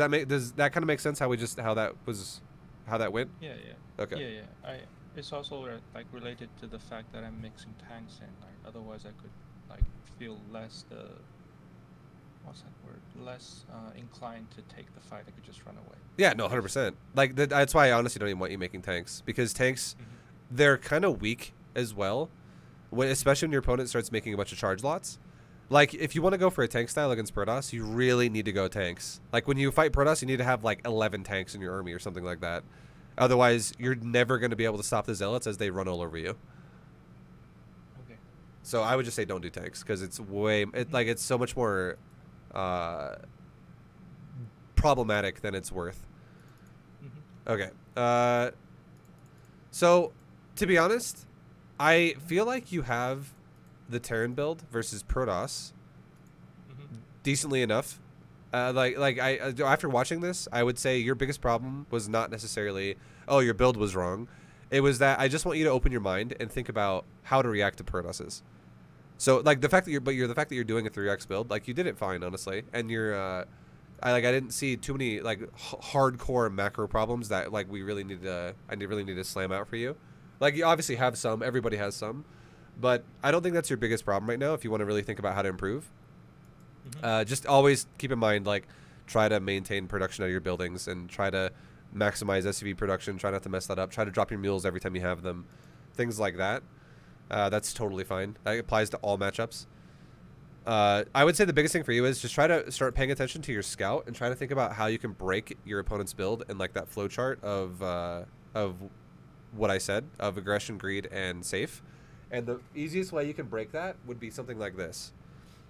that kind of make sense how that went? Yeah. Okay. Yeah. It's also like related to the fact that I'm mixing tanks in. Like otherwise, I could like feel less less inclined to take the fight. I could just run away. Yeah, no, 100%. Like that's why I honestly don't even want you making tanks, because tanks, they're kind of weak as well, especially when your opponent starts making a bunch of charge lots. Like if you want to go for a tank style against Protoss, you really need to go tanks. Like when you fight Protoss, you need to have like 11 tanks in your army or something like that. Otherwise, you're never going to be able to stop the Zealots as they run all over you. Okay. So I would just say don't do tanks, because it's it's so much more problematic than it's worth. Okay. So to be honest, I feel like you have the Terran build versus Protoss decently enough. After watching this, I would say your biggest problem was not necessarily, oh, your build was wrong. It was that I just want you to open your mind and think about how to react to Protosses. So like the fact that you're doing a 3x build, like you did it fine, honestly, and I didn't see too many like hardcore macro problems that like I really need to slam out for you. Like you obviously have some, everybody has some, but I don't think that's your biggest problem right now. If you want to really think about how to improve. Just always keep in mind, like, try to maintain production of your buildings and try to maximize SCV production. Try not to mess that up. Try to drop your mules every time you have them. Things like that. That's totally fine. That applies to all matchups. I would say the biggest thing for you is just try to start paying attention to your scout and try to think about how you can break your opponent's build and like that flow chart of what I said, of aggression, greed, and safe. And the easiest way you can break that would be something like this.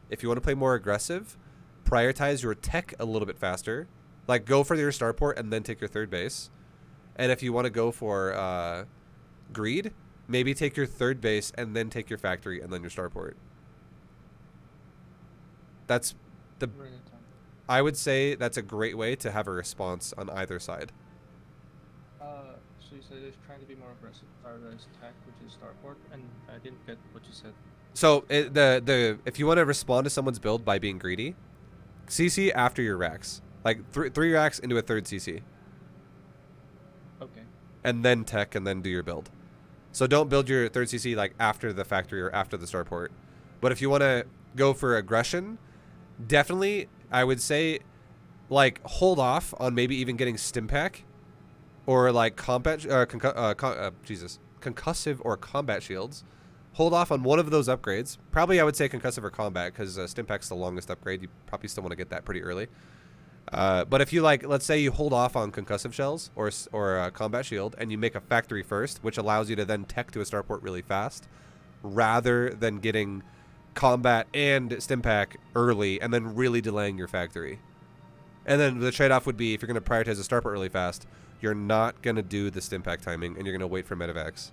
If you want to play more aggressive, prioritize your tech a little bit faster. Like, go for your starport and then take your third base. And if you want to go for greed, maybe take your third base and then take your factory and then your starport. I would say that's a great way to have a response on either side. So you said it's trying to be more aggressive, prioritize attack, which is starport, and I didn't get what you said. So if you want to respond to someone's build by being greedy, CC after your racks, like three racks into a third CC. Okay. And then tech and then do your build. So don't build your third CC like after the factory or after the starport. But if you want to go for aggression, definitely I would say like hold off on maybe even getting stim pack or like concussive or combat shields. Hold off on one of those upgrades. Probably I would say concussive or combat, because Stimpak's the longest upgrade. You probably still want to get that pretty early. But if you like, let's say you hold off on concussive shells or combat shield, and you make a factory first, which allows you to then tech to a starport really fast, rather than getting combat and stim pack early and then really delaying your factory. And then the trade-off would be, if you're going to prioritize a starport really fast, you're not going to do the stim pack timing, and you're going to wait for medevacs.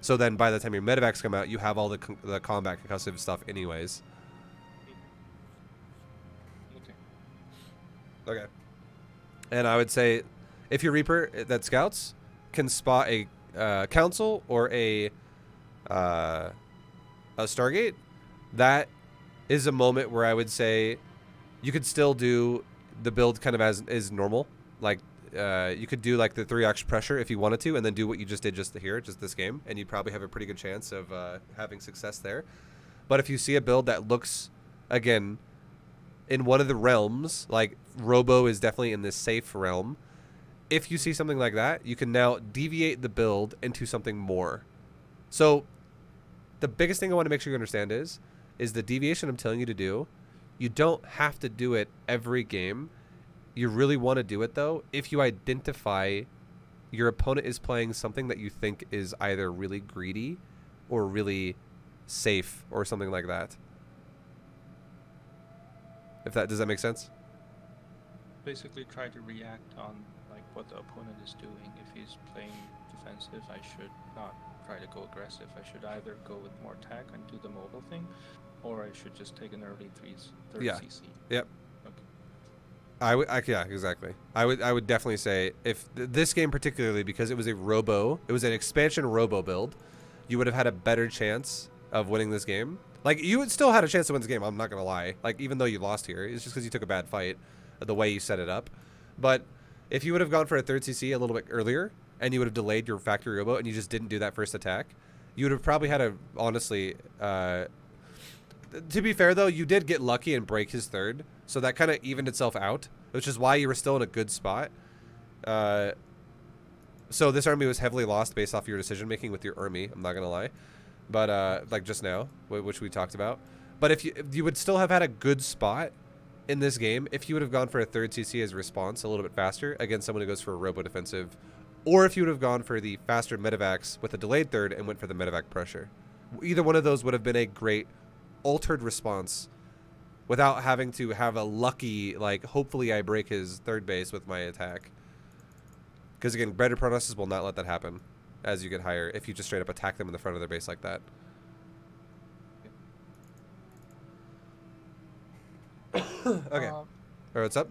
So then by the time your medevacs come out, you have all the combat concussive stuff anyways. Okay. And I would say, if your Reaper that scouts can spot a council or a Stargate, that is a moment where I would say you could still do the build kind of as is normal. Like you could do like the 3-action pressure if you wanted to, and then do what you just did just this game, and you'd probably have a pretty good chance of having success there. But if you see a build that looks, again, in one of the realms, like Robo is definitely in this safe realm, if you see something like that, you can now deviate the build into something more. So the biggest thing I want to make sure you understand is the deviation I'm telling you to do, you don't have to do it every game. You really want to do it, though, if you identify your opponent is playing something that you think is either really greedy or really safe or something like that. Does that make sense? Basically, try to react on like what the opponent is doing. If he's playing defensive, I should not try to go aggressive. I should either go with more tech and do the mobile thing, or I should just take an early third CC. Yep. Okay. Yeah, exactly. I would definitely say, if this game particularly, because it was an expansion Robo build, you would have had a better chance of winning this game. Like, you would still had a chance to win this game, I'm not going to lie. Like, even though you lost here, it's just because you took a bad fight, the way you set it up. But if you would have gone for a third CC a little bit earlier, and you would have delayed your factory Robo, and you just didn't do that first attack, you would have probably had a, honestly, to be fair, though, you did get lucky and break his third, so that kind of evened itself out, which is why you were still in a good spot. So this army was heavily lost based off your decision-making with your army, I'm not going to lie. But, like just now, which we talked about. But if you would still have had a good spot in this game if you would have gone for a third CC as a response a little bit faster against someone who goes for a Robo defensive, or if you would have gone for the faster medevacs with a delayed third and went for the medevac pressure. Either one of those would have been a great altered response without having to have a lucky, like, hopefully I break his third base with my attack. Because, again, better Protoss will not let that happen as you get higher if you just straight up attack them in the front of their base like that. Okay. Alright, what's up?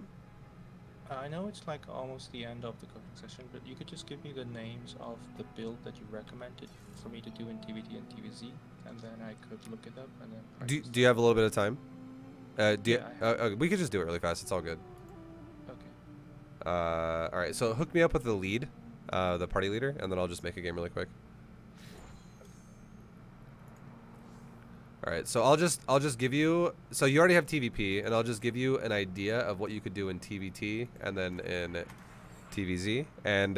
I know it's like almost the end of the cooking session, but you could just give me the names of the build that you recommended for me to do in TvT and TvZ, and then I could look it up and then Do you have a little bit of time? We could just do it really fast. It's all good. Okay. Alright, so hook me up with the lead, the party leader, and then I'll just make a game really quick. Alright, so I'll just give you, so you already have TvP, and I'll just give you an idea of what you could do in TvT and then in TvZ. And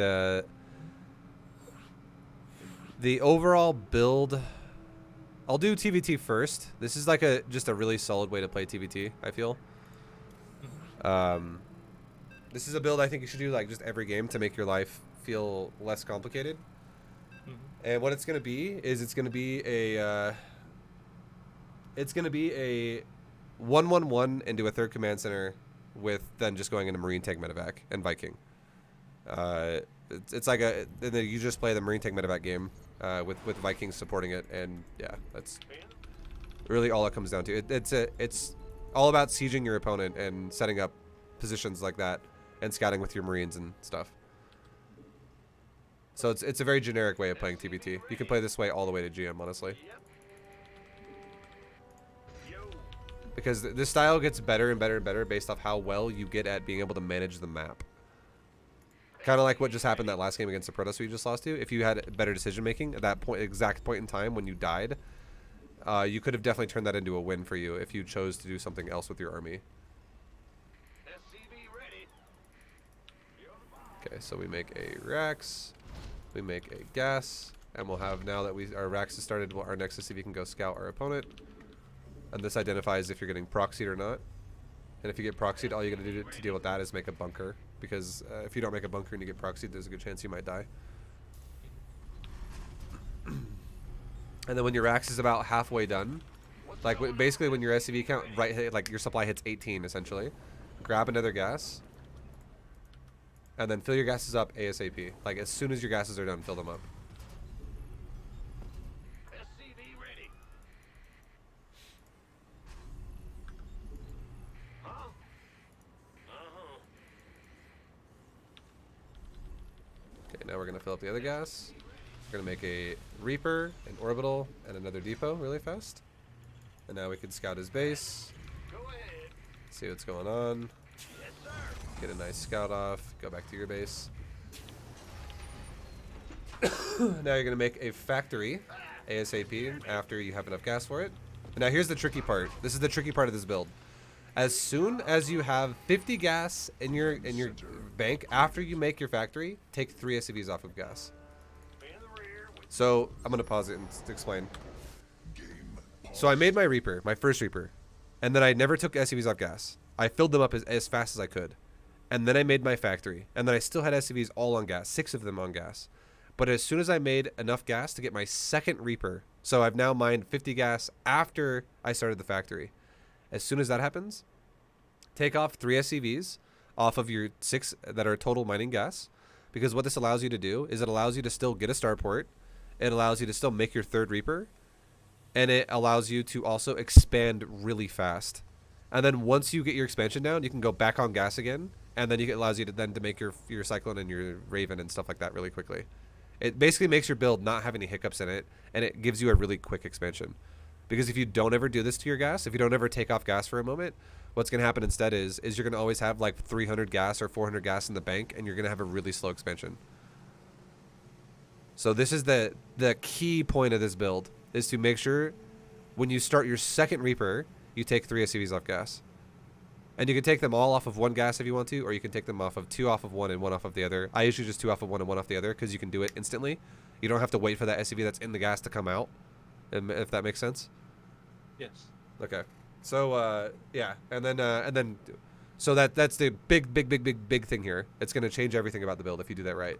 the overall build, I'll do TvT first. This is like just a really solid way to play TvT, I feel. This is a build I think you should do like just every game to make your life feel less complicated. And what it's going to be is it's going to be a 1-1-1 into a third command center with then just going into Marine Tank Medevac and Viking. It's like and then you just play the Marine Tank Medevac game with Vikings supporting it, and yeah, that's really all it comes down to. It's all about sieging your opponent and setting up positions like that and scouting with your Marines and stuff. So it's a very generic way of playing TvT. You can play this way all the way to GM, honestly. Because this style gets better and better and better based off how well you get at being able to manage the map. Kind of like what just happened that last game against the Protoss we just lost to. If you had better decision making at that exact point in time when you died, you could have definitely turned that into a win for you if you chose to do something else with your army. Okay, so we make a Rax, we make a gas, and we'll have, now that our Rax has started, our next CV can go scout our opponent. And this identifies if you're getting proxied or not. And if you get proxied, all you gotta do to deal with that is make a bunker. Because if you don't make a bunker and you get proxied, there's a good chance you might die. And then when your axe is about halfway done, like basically when your SCV count, like your supply hits 18 essentially, grab another gas. And then fill your gases up ASAP. Like as soon as your gases are done, fill them up. Okay, now we're gonna fill up the other gas. We're gonna make a Reaper, an Orbital, and another depot really fast. And now we can scout his base. See what's going on. Get a nice scout off. Go back to your base. Now you're gonna make a factory ASAP after you have enough gas for it. And now here's the tricky part. This is the tricky part of this build. As soon as you have 50 gas in your bank after you make your factory, take 3 SCVs off of gas. So I'm gonna pause it and explain. So I made my Reaper, my first Reaper, and then I never took SCVs off gas. I filled them up as fast as I could. And then I made my factory, and then I still had SCVs all on gas, 6 of them on gas. But as soon as I made enough gas to get my second Reaper, so I've now mined 50 gas after I started the factory. As soon as that happens, take off 3 SCVs off of your 6 that are total mining gas, because what this allows you to do is it allows you to still get a starport, it allows you to still make your third Reaper, and it allows you to also expand really fast. And then once you get your expansion down, you can go back on gas again, and then it allows you to then to make your Cyclone and your Raven and stuff like that really quickly. It basically makes your build not have any hiccups in it, and it gives you a really quick expansion. Because if you don't ever do this to your gas, if you don't ever take off gas for a moment, what's going to happen instead is you're going to always have like 300 gas or 400 gas in the bank, and you're going to have a really slow expansion. So this is the key point of this build, is to make sure when you start your second Reaper, you take 3 SCVs off gas. And you can take them all off of 1 gas if you want to, or you can take them off of 2 off of 1 and 1 off of the other. I usually just 2 off of 1 and 1 off the other, because you can do it instantly. You don't have to wait for that SCV that's in the gas to come out, if that makes sense. Yes. Okay. So yeah, and then so that's the big thing here. It's going to change everything about the build if you do that right.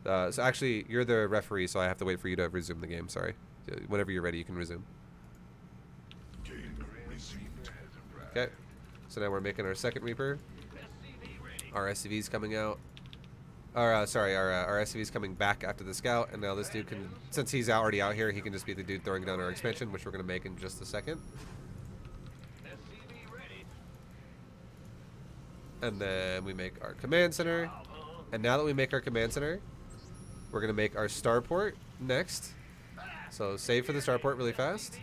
So actually, you're the referee, so I have to wait for you to resume the game. Sorry. Whenever you're ready, you can resume. Okay. So now we're making our second Reaper. Our SCV's coming out. Our SCV's coming back after the scout, and now this dude can, since he's already out here, he can just be the dude throwing down our expansion, which we're going to make in just a second. And then we make our command center. And now that we make our command center, we're going to make our starport next. So save for the starport really fast.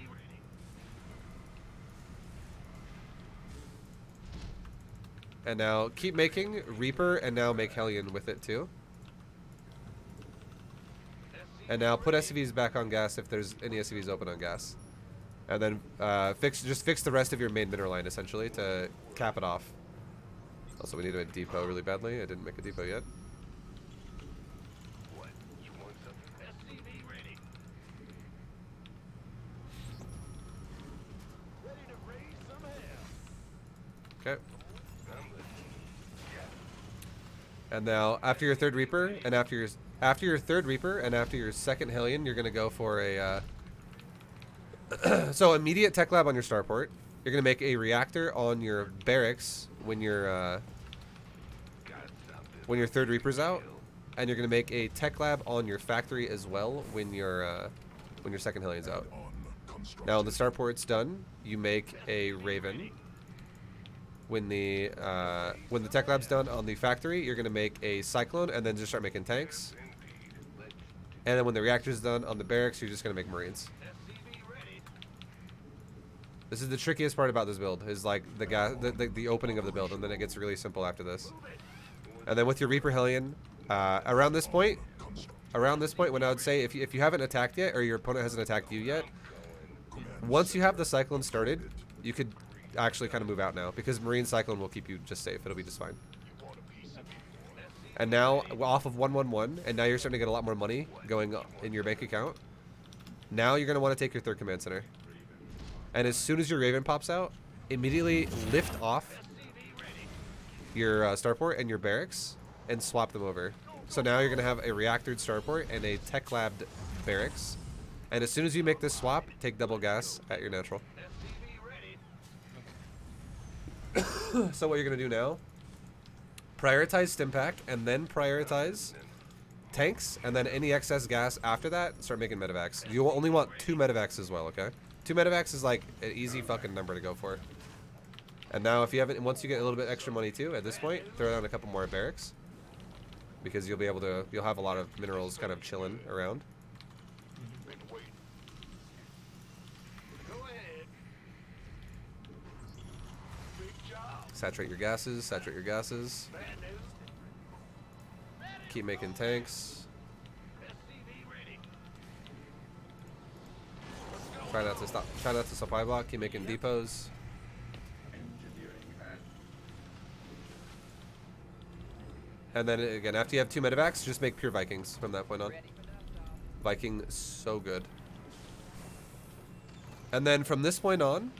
And now keep making Reaper, and now make Hellion with it too. And now put SCVs back on gas if there's any SCVs open on gas. And then just fix the rest of your main mineral line essentially to cap it off. Also, we need a depot really badly. I didn't make a depot yet. Okay. And now, after your third Reaper, and after your third Reaper, and after your second Hellion, you're gonna go for a so immediate tech lab on your starport. You're gonna make a reactor on your barracks when your third Reaper's out, and you're gonna make a tech lab on your factory as well when your second Hellion's out. Now, when the starport's done, you make a Raven. When the tech lab's done on the factory, you're gonna make a Cyclone, and then just start making tanks. And then when the reactor's done on the barracks, you're just gonna make Marines. This is the trickiest part about this build, is like the opening of the build, and then it gets really simple after this. And then with your Reaper Hellion, around this point, when I would say if you haven't attacked yet, or your opponent hasn't attacked you yet, once you have the Cyclone started, you could actually kind of move out now, because Marine Cyclone will keep you just safe. It'll be just fine. And now off of 111, and now you're starting to get a lot more money going in your bank account. Now you're going to want to take your third command center. And as soon as your Raven pops out, immediately lift off your starport and your barracks and swap them over. So now you're going to have a reactored starport and a tech labbed barracks. And as soon as you make this swap, take double gas at your natural. So what you're going to do now, prioritize stim pack and then prioritize tanks, and then any excess gas after that, start making medevacs. You will only want 2 medevacs as well, okay? 2 medevacs is like an easy fucking number to go for. And now if you haven't, once you get a little bit extra money too, at this point, throw down a couple more barracks. Because you'll be able to, you'll have a lot of minerals kind of chilling around. Saturate your gases, saturate your gases. Keep making tanks. Try not to supply block, keep making depots. And then again, after you have 2 medevacs, just make pure Vikings from that point on. Viking, so good. And then from this point on,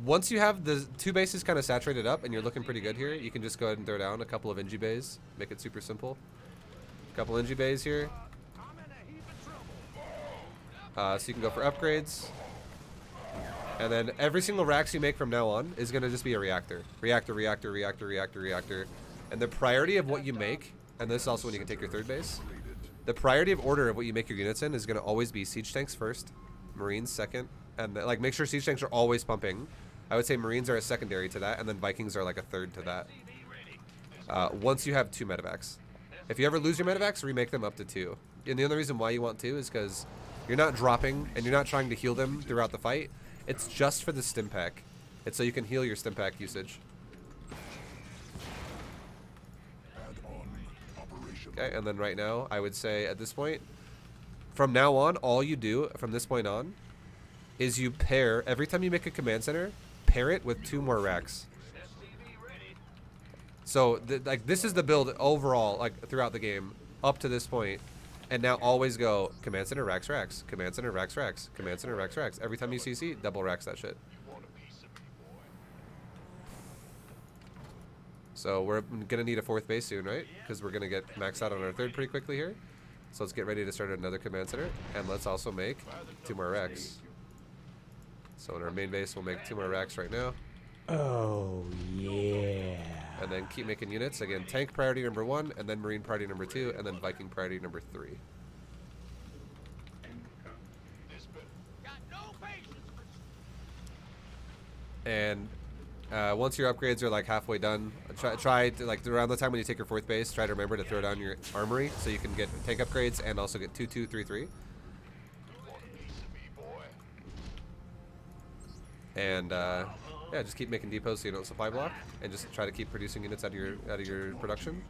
once you have the 2 bases kind of saturated up and you're looking pretty good here, you can just go ahead and throw down a couple of NG bays. Make it super simple. A couple NG bays here. So you can go for upgrades. And then every single racks you make from now on is going to just be a reactor. Reactor, reactor, reactor, reactor, reactor. And the priority of what you make, and this is also when you can take your 3rd base, the priority of order of what you make your units in is going to always be siege tanks first, marines second, and like make sure siege tanks are always pumping. I would say marines are a secondary to that, and then Vikings are like a 3rd to that. Once you have 2 medevacs. If you ever lose your medevacs, remake them up to 2. And the other reason why you want 2 is because you're not dropping and you're not trying to heal them throughout the fight. It's just for the stim pack. It's so you can heal your stim pack usage. Okay, and then right now, I would say at this point, from now on, all you do from this point on is you pair, every time you make a command center, pair it with 2 more racks. So, like, this is the build overall, like, throughout the game, up to this point. And now always go command center, racks, racks, command center, racks, racks, command center, racks, racks. Every time you CC, double racks that shit. So we're gonna need a 4th base soon, right? Because we're gonna get maxed out on our 3rd pretty quickly here. So let's get ready to start another command center, and let's also make 2 more racks. So in our main base, we'll make 2 more racks right now. Oh yeah. And then keep making units. Again, tank priority number 1, and then marine priority number 2, and then Viking priority number 3. And once your upgrades are like halfway done, try to, like, around the time when you take your 4th base, try to remember to throw down your armory so you can get tank upgrades and also get 2, 2, 3, 3. And yeah, just keep making depots so you don't supply block, and just try to keep producing units out of your production.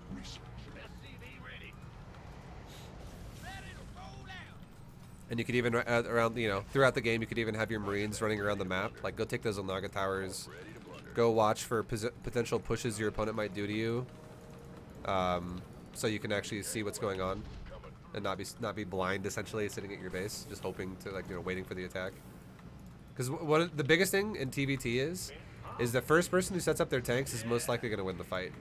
And you could even around, you know, throughout the game, you could even have your marines running around the map. Like, go take those Onaga towers. Go watch for potential pushes your opponent might do to you, so you can actually see what's going on, and not be blind, essentially sitting at your base, just hoping to, like, you know, waiting for the attack. Because what the biggest thing in TvT is the first person who sets up their tanks is most likely going to win the fight.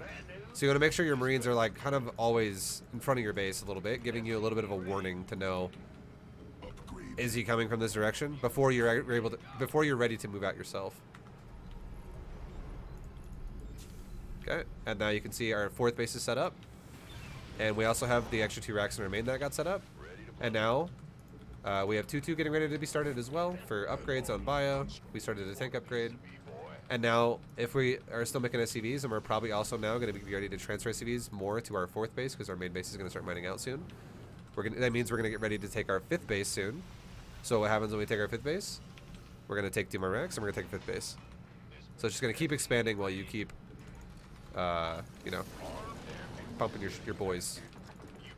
So you want to make sure your marines are, like, kind of always in front of your base a little bit, giving you a little bit of a warning to know, is he coming from this direction, before you're ready to move out yourself. Okay, and now you can see our 4th base is set up, and we also have the extra 2 racks in our main that got set up, and now we have 2-2 getting ready to be started as well for upgrades on bio. We started a tank upgrade, and now if we are still making SCVs, and we're probably also now going to be ready to transfer SCVs more to our 4th base because our main base is going to start mining out soon. That means we're going to get ready to take our 5th base soon. So what happens when we take our 5th base? We're going to take 2 more racks, and we're going to take a 5th base. So it's just going to keep expanding while you keep, you know, pumping your boys.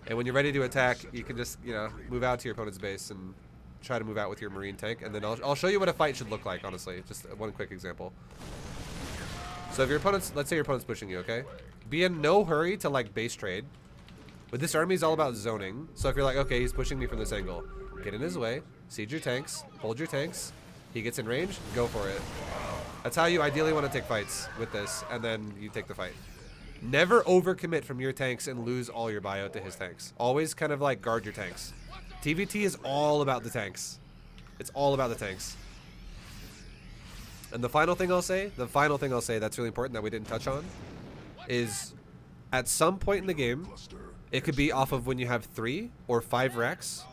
And when you're ready to attack, you can just, you know, move out to your opponent's base and try to move out with your marine tank. And then I'll show you what a fight should look like, honestly. Just one quick example. So if your opponent's, let's say your opponent's pushing you, okay? Be in no hurry to, like, base trade. But this army is all about zoning. So if you're like, okay, he's pushing me from this angle, get in his way, siege your tanks, hold your tanks. He gets in range, go for it. That's how you ideally want to take fights with this, and then you take the fight. Never overcommit from your tanks and lose all your bio to his tanks. Always kind of like guard your tanks. TvT is all about the tanks. It's all about the tanks. And the final thing I'll say that's really important that we didn't touch on is at some point in the game, it could be off of when you have 3 or 5 racks.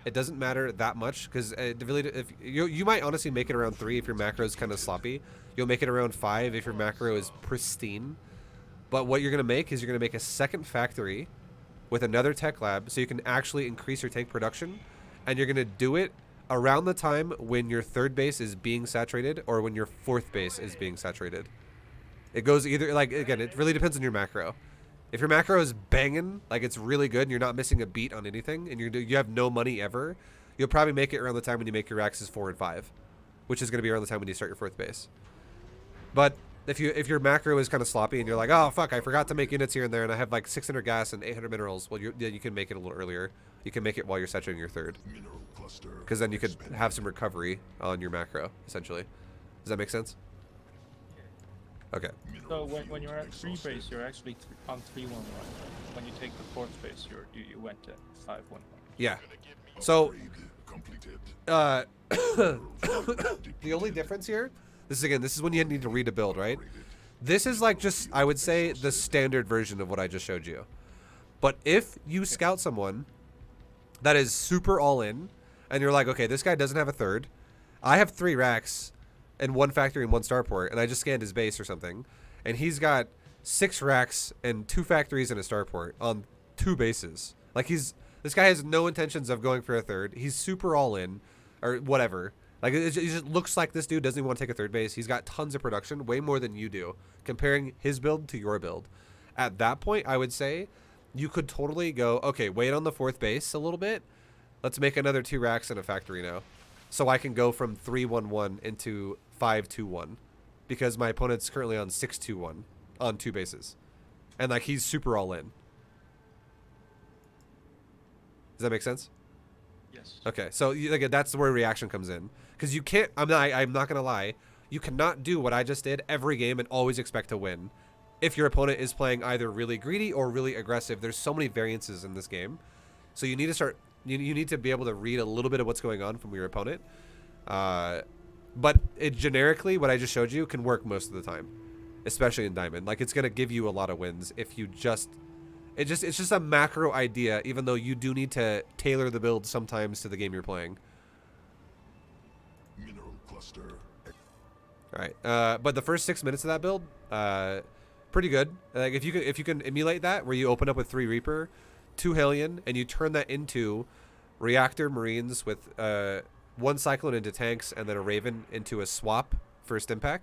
It doesn't matter that much because if you might honestly make it around 3 if your macro is kind of sloppy. You'll make it around 5 if your macro is pristine. But what you're going to make is you're going to make a second factory with another tech lab so you can actually increase your tank production. And you're going to do it around the time when your 3rd base is being saturated or when your 4th base is being saturated. It goes either, like, again, it really depends on your macro. If your macro is banging, like it's really good and you're not missing a beat on anything and you have no money ever, you'll probably make it around the time when you make your racks 4 and 5, which is going to be around the time when you start your 4th base. But if your macro is kind of sloppy and you're like, oh fuck, I forgot to make units here and there and I have like 600 gas and 800 minerals, well, you can make it a little earlier. You can make it while you're saturating your 3rd, because then you could have some recovery on your macro essentially. Does that make sense? Okay. So when you're at 3 base, you're actually on 3-1-1. When you take the 4th base, you went to 5-1-1. Yeah. So the only difference here, this is when you need to read a build, right? This is like just, I would say, the standard version of what I just showed you. But if you scout someone that is super all in, and you're like, okay, this guy doesn't have a 3rd. I have 3 racks and 1 factory and 1 starport, and I just scanned his base or something, and he's got 6 racks and 2 factories and a starport on 2 bases. Like this guy has no intentions of going for a 3rd. He's super all in, or whatever. Like it just looks like this dude doesn't even want to take a 3rd base. He's got tons of production, way more than you do, comparing his build to your build. At that point, I would say you could totally go, okay, wait on the 4th base a little bit. Let's make another 2 racks and a factory now. So I can go from 3-1-1 into 5-2-1 because my opponent's currently on 6-2-1 on 2 bases. And like he's super all in. Does that make sense? Yes. Okay. So like that's where reaction comes in. Cuz you can't I'm not going to lie. You cannot do what I just did every game and always expect to win. If your opponent is playing either really greedy or really aggressive, there's so many variances in this game. So you need to start you need to be able to read a little bit of what's going on from your opponent. But it generically, what I just showed you, can work most of the time, especially in Diamond. Like, it's going to give you a lot of wins if you just... It's just a macro idea, even though you do need to tailor the build sometimes to the game you're playing. Mineral cluster. All right. But the first 6 minutes of that build, pretty good. Like, if you can emulate that, where you open up with 3 Reaper, 2 Hellion, and you turn that into Reactor Marines with 1 Cyclone into tanks and then a Raven into a swap for Stimpack.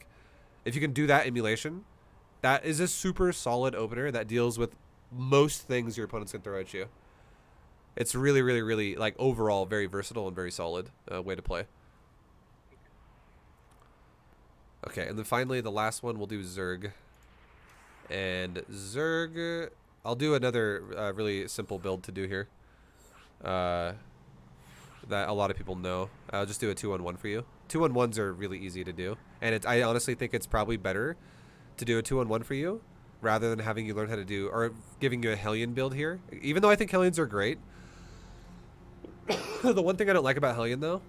If you can do that emulation, that is a super solid opener that deals with most things your opponents can throw at you. It's really, really, really, like, overall very versatile and very solid way to play. Okay, and then finally the last one, we'll do Zerg. And Zerg... I'll do another really simple build to do here that a lot of people know. I'll just do a 2-on-1 for you. 2-on-1s are really easy to do. And I honestly think it's probably better to do a 2-on-1 for you rather than having you learn how to do, or giving you a Hellion build here. Even though I think Hellions are great. The one thing I don't like about Hellion, though,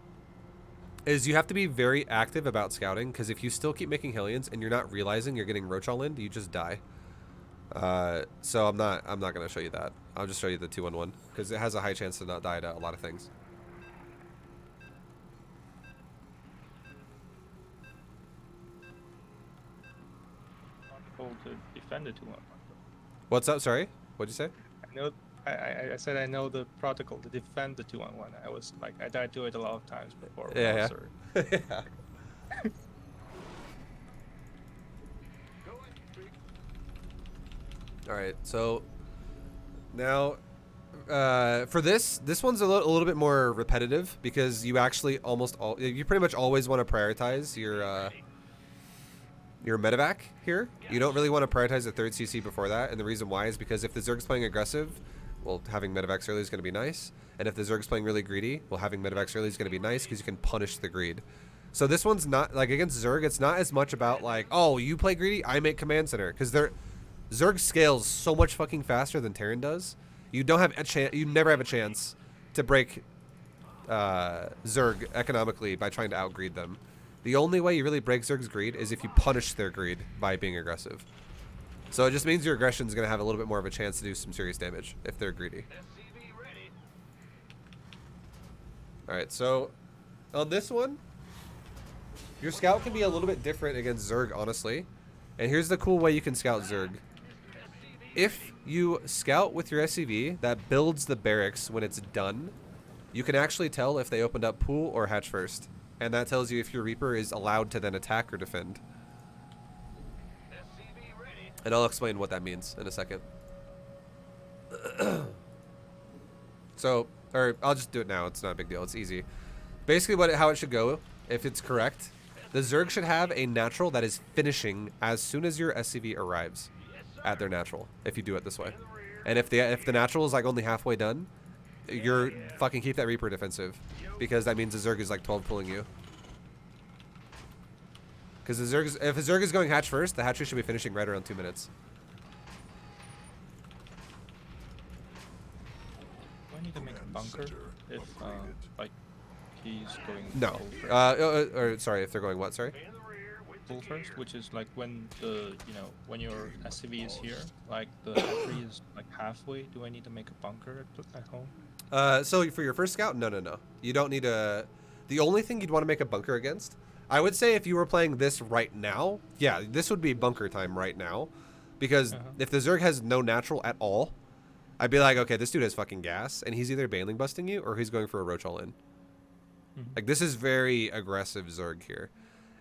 is you have to be very active about scouting, because if you still keep making Hellions and you're not realizing you're getting Roach all in, you just die. So I'm not going to show you that. I'll just show you the 2-on-1 because it has a high chance to not die to a lot of things. To defend the 2-1-1. What's up? Sorry, what'd you say? I know. I said I know the protocol to defend the 2-on-1. I was like, I died to it a lot of times before. Yeah. Yeah. All right, so now for this one's a little bit more repetitive because you actually you pretty much always want to prioritize your medevac here. You don't really want to prioritize the 3rd CC before that, and the reason why is because if the Zerg's playing aggressive, well, having medevacs early is going to be nice, and if the Zerg's playing really greedy, well, having medevacs early is going to be nice because you can punish the greed. So this one's not, like, against Zerg, it's not as much about, like, oh, you play greedy, I make command center, because Zerg scales so much fucking faster than Terran does. You don't have a chance. You never have a chance to break Zerg economically by trying to outgreed them. The only way you really break Zerg's greed is if you punish their greed by being aggressive. So it just means your aggression is going to have a little bit more of a chance to do some serious damage if they're greedy. Alright, so on this one, your scout can be a little bit different against Zerg, honestly. And here's the cool way you can scout Zerg. If you scout with your SCV that builds the barracks when it's done, you can actually tell if they opened up pool or hatch first. And that tells you if your Reaper is allowed to then attack or defend. And I'll explain what that means in a second. So, or I'll just do it now. It's not a big deal. It's easy. Basically, how it should go, if it's correct, the Zerg should have a natural that is finishing as soon as your SCV arrives at their natural, if you do it this way. And if the natural is like only halfway done, you're fucking keep that Reaper defensive, because that means the Zerg is like 12 pulling you. Because if a Zerg is going hatch first, the hatchery should be finishing right around 2 minutes. Do I need to make a bunker if like he's going No. full first? Or sorry, if they're going what? Sorry. Full first, which is like when the when your SCV is here, like the hatchery is like halfway. Do I need to make a bunker at home? So for your first scout, no. You don't need a. The only thing you'd want to make a bunker against, I would say, if you were playing this right now, yeah, this would be bunker time right now, because if the Zerg has no natural at all, I'd be like, okay, this dude has fucking gas, and he's either baneling busting you or he's going for a roach all in. Like, this is very aggressive Zerg here.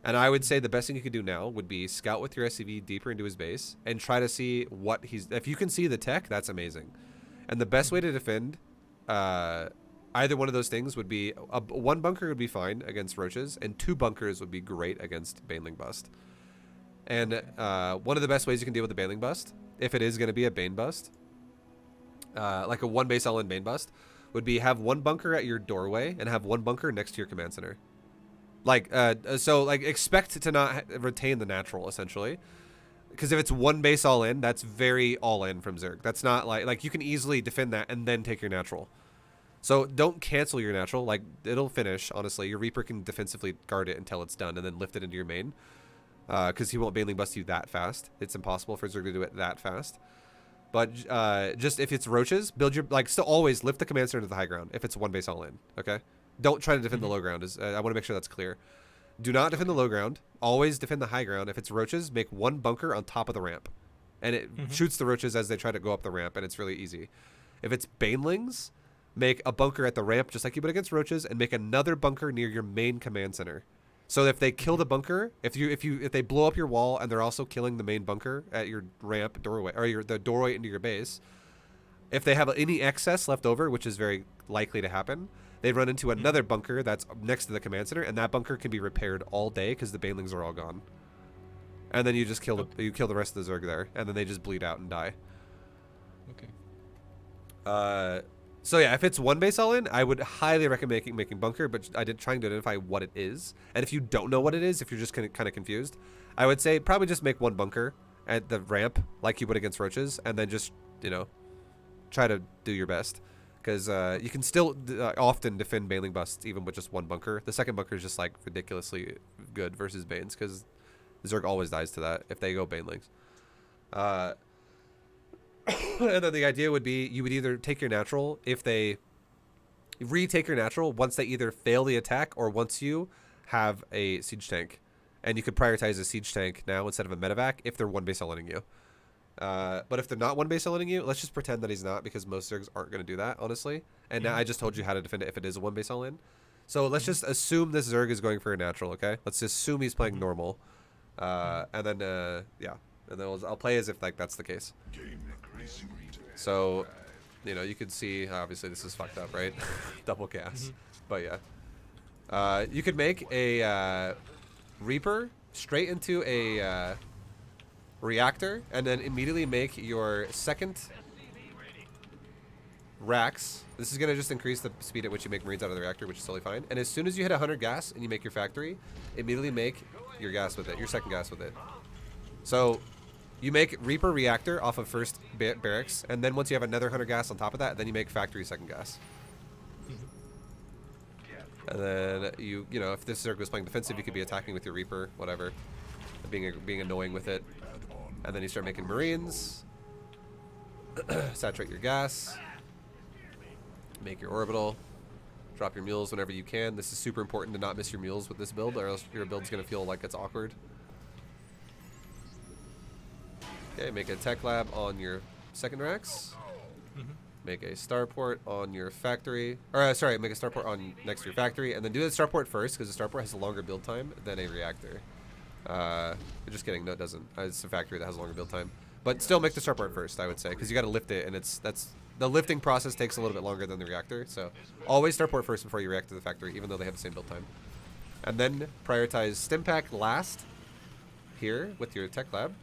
And I would say the best thing you could do now would be scout with your SCV deeper into his base and try to see what he's... If you can see the tech, that's amazing. And the best way to defend either one of those things would be... one bunker would be fine against roaches, and 2 bunkers would be great against baneling bust. And one of the best ways you can deal with the baneling bust, if it is going to be a bane bust, like a 1 base all-in bane bust, would be have 1 bunker at your doorway and have 1 bunker next to your command center. Like, so, like, expect to not retain the natural, essentially. Because if it's 1 base all-in, that's very all-in from Zerg. That's not, like, you can easily defend that and then take your natural. So, don't cancel your natural. Like, it'll finish, honestly. Your Reaper can defensively guard it until it's done and then lift it into your main. Because he won't baneling bust you that fast. It's impossible for Zerg to do it that fast. But, just if it's roaches, build your, like, still always lift the command center to the high ground if it's 1 base all-in, okay? Don't try to defend the low ground. I want to make sure that's clear. Do not defend the low ground. Always defend the high ground. If it's roaches, make 1 bunker on top of the ramp. And it shoots the roaches as they try to go up the ramp, and it's really easy. If it's banelings, make a bunker at the ramp, just like you would against roaches, and make another bunker near your main command center. So if they kill the bunker, if they blow up your wall and they're also killing the main bunker at your ramp doorway, or the doorway into your base, if they have any excess left over, which is very likely to happen, they run into another bunker that's next to the command center, and that bunker can be repaired all day because the banelings are all gone. And then you just kill the rest of the Zerg there, and then they just bleed out and die. Okay. So yeah, if it's 1 base all in, I would highly recommend making bunker, but trying to identify what it is. And if you don't know what it is, if you're just kind of confused, I would say probably just make 1 bunker at the ramp like you would against roaches, and then just, try to do your best. Because you can still often defend baneling busts even with just 1 bunker. The second bunker is just like ridiculously good versus banes, because Zerg always dies to that if they go banelings. And then the idea would be you would either take your natural if they retake your natural once they either fail the attack or once you have a siege tank. And you could prioritize a siege tank now instead of a medevac if they're 1 base all-inning you. But if they're not 1 base all-inning you, let's just pretend that he's not, because most Zergs aren't going to do that, honestly. And now I just told you how to defend it if it is a 1 base all-in. So let's just assume this Zerg is going for a natural, okay? Let's just assume he's playing normal. And then, yeah. And then I'll play as if, like, that's the case. So, you could see, obviously this is fucked up, right? Double gas. But yeah. You could make a Reaper straight into a reactor, and then immediately make your second racks. This is going to just increase the speed at which you make Marines out of the reactor, which is totally fine. And as soon as you hit 100 gas and you make your factory, immediately make your gas with it, your second gas with it. So You make Reaper Reactor off of first barracks, and then once you have another 100 gas on top of that, then you make Factory second gas. And then you know, if this Zerg was playing defensive, you could be attacking with your Reaper, whatever, being annoying with it. And then you start making Marines, saturate your gas, make your orbital, drop your mules whenever you can. This is super important to not miss your mules with this build, or else your build's gonna feel like it's awkward. Okay, make a tech lab on your second racks. Make a starport on your factory, or sorry, make a starport on next to your factory, and then do the starport first because the starport has a longer build time than a reactor. Just kidding, no, it doesn't. It's a factory that has a longer build time, but still make the starport first, I would say, because you got to lift it, and the lifting process takes a little bit longer than the reactor. So always starport first before you react to the factory, even though they have the same build time. And then prioritize Stimpack last here with your tech lab.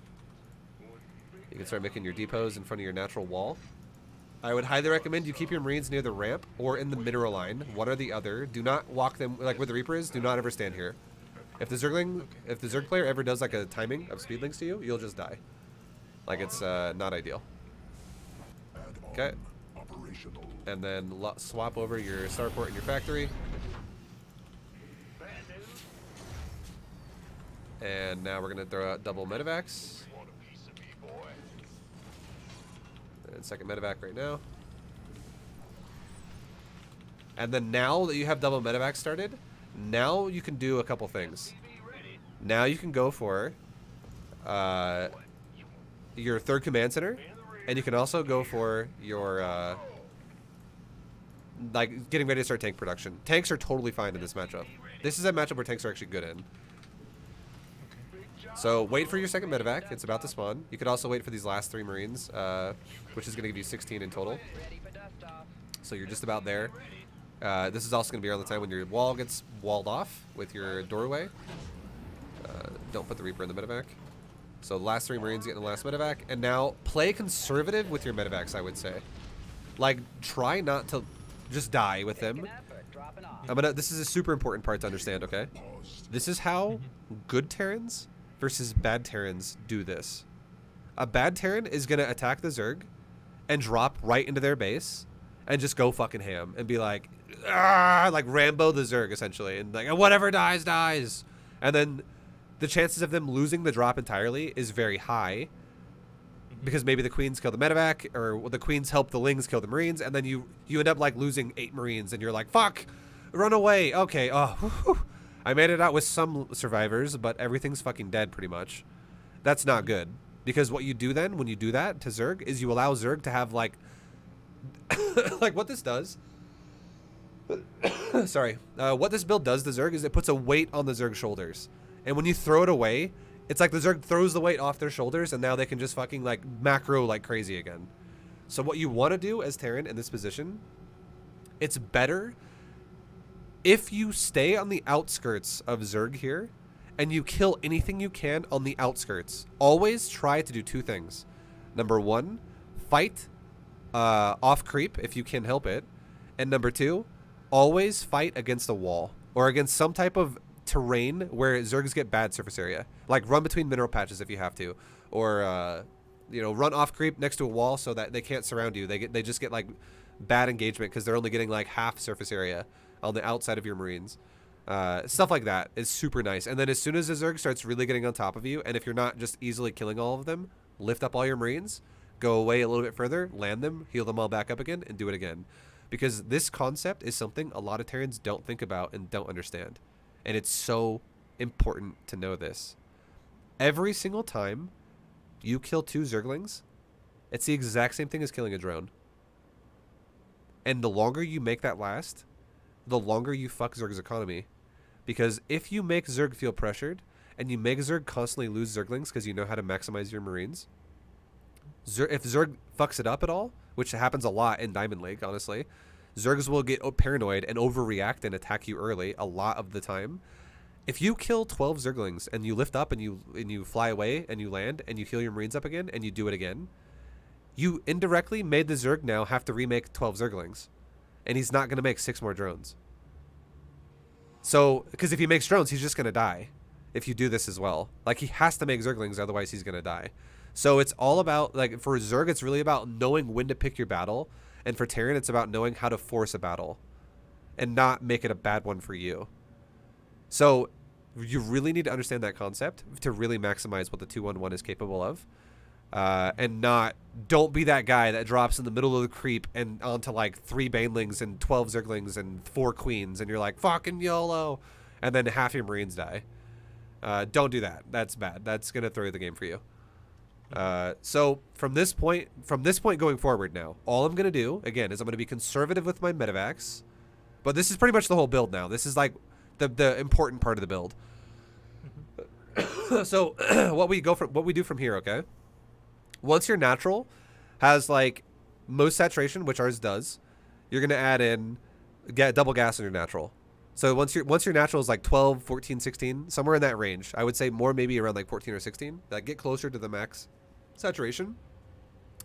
You can start making your depots in front of your natural wall. I would highly recommend you keep your Marines near the ramp or in the mineral line, one or the other. Do not walk them, like where the Reaper is, do not ever stand here. If the Zerg player ever does like a timing of speed links to you, you'll just die. Like it's not ideal. Okay. And then swap over your starport and your factory. And now we're gonna throw out double medevacs. And second medevac right now. And then now that you have double medevac started, now you can do a couple things. Now you can go for your third command center, and you can also go for your like getting ready to start tank production. Tanks are totally fine in this matchup. This is a matchup where tanks are actually good in. So wait for your second medevac. It's about to spawn. You could also wait for these last 3 Marines, which is going to give you 16 in total. So you're just about there. This is also going to be around the time when your wall gets walled off with your doorway. Don't put the Reaper in the medevac. So the last 3 Marines get in the last medevac. And now play conservative with your medevacs, I would say. Like, try not to just die with them. This is a super important part to understand, okay? This is how good Terrans versus bad Terrans do this. A bad Terran is going to attack the Zerg and drop right into their base and just go fucking ham and be like, ah, like Rambo the Zerg essentially, and like whatever dies dies. And then the chances of them losing the drop entirely is very high because maybe the queens kill the medevac, or the queens help the lings kill the Marines, and then you end up like losing 8 Marines and you're like, fuck, run away. Okay, oh, whew. I made it out with some survivors, but everything's fucking dead pretty much. That's not good. Because what you do then, when you do that to Zerg, is you allow Zerg to have like... like what this does... Sorry. What this build does to Zerg is it puts a weight on the Zerg shoulders. And when you throw it away, it's like the Zerg throws the weight off their shoulders, and now they can just fucking like macro like crazy again. So what you want to do as Terran in this position, it's better... if you stay on the outskirts of Zerg here, and you kill anything you can on the outskirts, always try to do 2 things. Number 1, fight off creep if you can help it. And number 2, always fight against a wall or against some type of terrain where Zergs get bad surface area. Like run between mineral patches if you have to, or you know, run off creep next to a wall so that they can't surround you. They just get like bad engagement because they're only getting like half surface area on the outside of your Marines. Stuff like that is super nice. And then as soon as the Zerg starts really getting on top of you, and if you're not just easily killing all of them, lift up all your Marines, go away a little bit further, land them, heal them all back up again, and do it again. Because this concept is something a lot of Terrans don't think about and don't understand. And it's so important to know this. Every single time you kill 2 Zerglings, it's the exact same thing as killing a drone. And the longer you make that last, the longer you fuck Zerg's economy. Because if you make Zerg feel pressured, and you make Zerg constantly lose Zerglings because you know how to maximize your Marines, if Zerg fucks it up at all, which happens a lot in Diamond League, honestly, Zergs will get paranoid and overreact and attack you early a lot of the time. If you kill 12 Zerglings and you lift up and you fly away and you land and you heal your Marines up again and you do it again, you indirectly made the Zerg now have to remake 12 Zerglings. And he's not going to make 6 more drones. So, because if he makes drones, he's just going to die. If you do this as well. Like, he has to make Zerglings, otherwise he's going to die. So it's all about, like, for Zerg, it's really about knowing when to pick your battle. And for Terran, it's about knowing how to force a battle and not make it a bad one for you. So you really need to understand that concept to really maximize what the 2-1-1 is capable of. And don't be that guy that drops in the middle of the creep and onto like 3 banelings and 12 zerglings and 4 queens, and you're like, fucking YOLO, and then half your marines die. Don't do that. That's bad. That's gonna throw the game for you. So from this point going forward now, all I'm gonna do again is I'm gonna be conservative with my medevacs, but this is pretty much the whole build now. This is like the important part of the build. So what we do from here, okay? Once your natural has like most saturation, which ours does, you're gonna add in double gas in your natural. So once your natural is like 12, 14, 16, somewhere in that range, I would say more maybe around like 14 or 16, like get closer to the max saturation.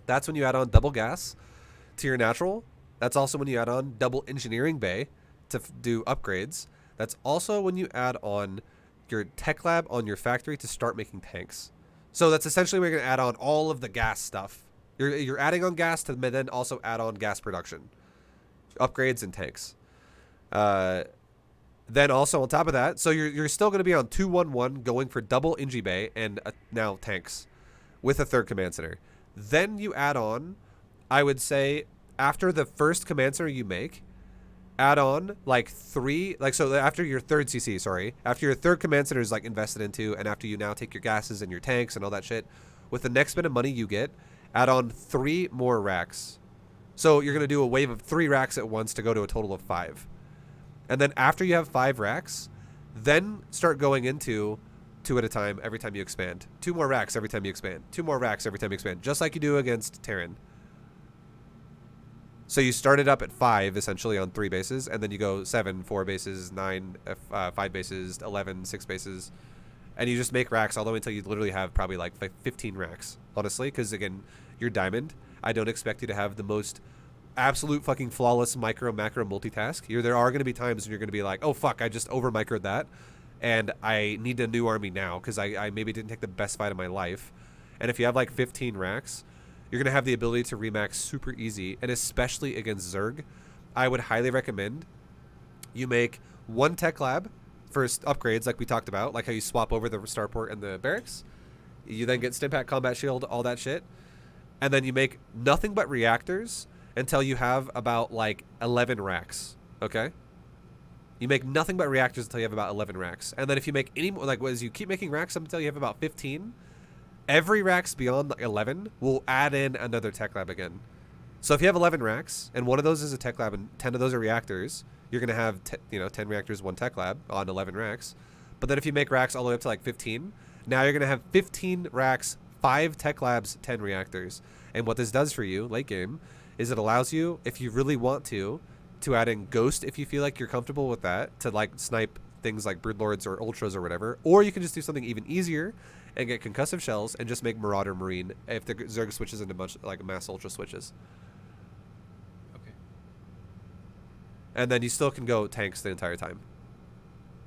That's when you add on double gas to your natural. That's also when you add on double engineering bay to do upgrades. That's also when you add on your tech lab on your factory to start making tanks. So that's essentially we're going to add on all of the gas stuff. You're adding on gas to then also add on gas production, upgrades, and tanks. Then also on top of that, so you're still going to be on 2-1-1 going for double Engie Bay and now tanks with a third command center. Then you add on, I would say, after the first command center you make, add on like 3, like, so after your third CC, sorry, after your third command center is like invested into, and after you now take your gases and your tanks and all that shit, with the next bit of money you get, add on 3 more racks. So you're going to do a wave of 3 racks at once to go to a total of 5. And then after you have 5 racks, then start going into 2 at a time every time you expand. 2 more racks every time you expand. 2 more racks every time you expand, just like you do against Terran. So you started up at 5 essentially on 3 bases, and then you go 7, 4 bases, 9, 5 bases, 11, 6 bases, and you just make racks all the way until you literally have probably like 15 racks, honestly, because again, you're diamond. I don't expect you to have the most absolute fucking flawless micro macro multitask. There are going to be times when you're going to be like, oh fuck, I just over microed that, and I need a new army now because I maybe didn't take the best fight of my life. And if you have like 15 racks, you're going to have the ability to remax super easy, and especially against Zerg, I would highly recommend you make 1 tech lab for upgrades like we talked about, like how you swap over the starport and the barracks. You then get Stimpak combat shield, all that shit. And then you make nothing but reactors until you have about like 11 racks, okay? You make nothing but reactors until you have about 11 racks. And then if you make any more, like as you keep making racks up until you have about 15, every racks beyond 11 will add in another tech lab again. So if you have 11 racks and one of those is a tech lab and 10 of those are reactors, you're going to have 10 reactors, 1 tech lab on 11 racks. But then if you make racks all the way up to like 15, now you're going to have 15 racks, 5 tech labs, 10 reactors. And what this does for you late game is it allows you, if you really want to add in Ghost if you feel like you're comfortable with that, to like snipe things like Broodlords or Ultras or whatever. Or you can just do something even easier and get concussive shells and just make Marauder Marine if the Zerg switches into bunch like mass Ultra switches. Okay. And then you still can go tanks the entire time.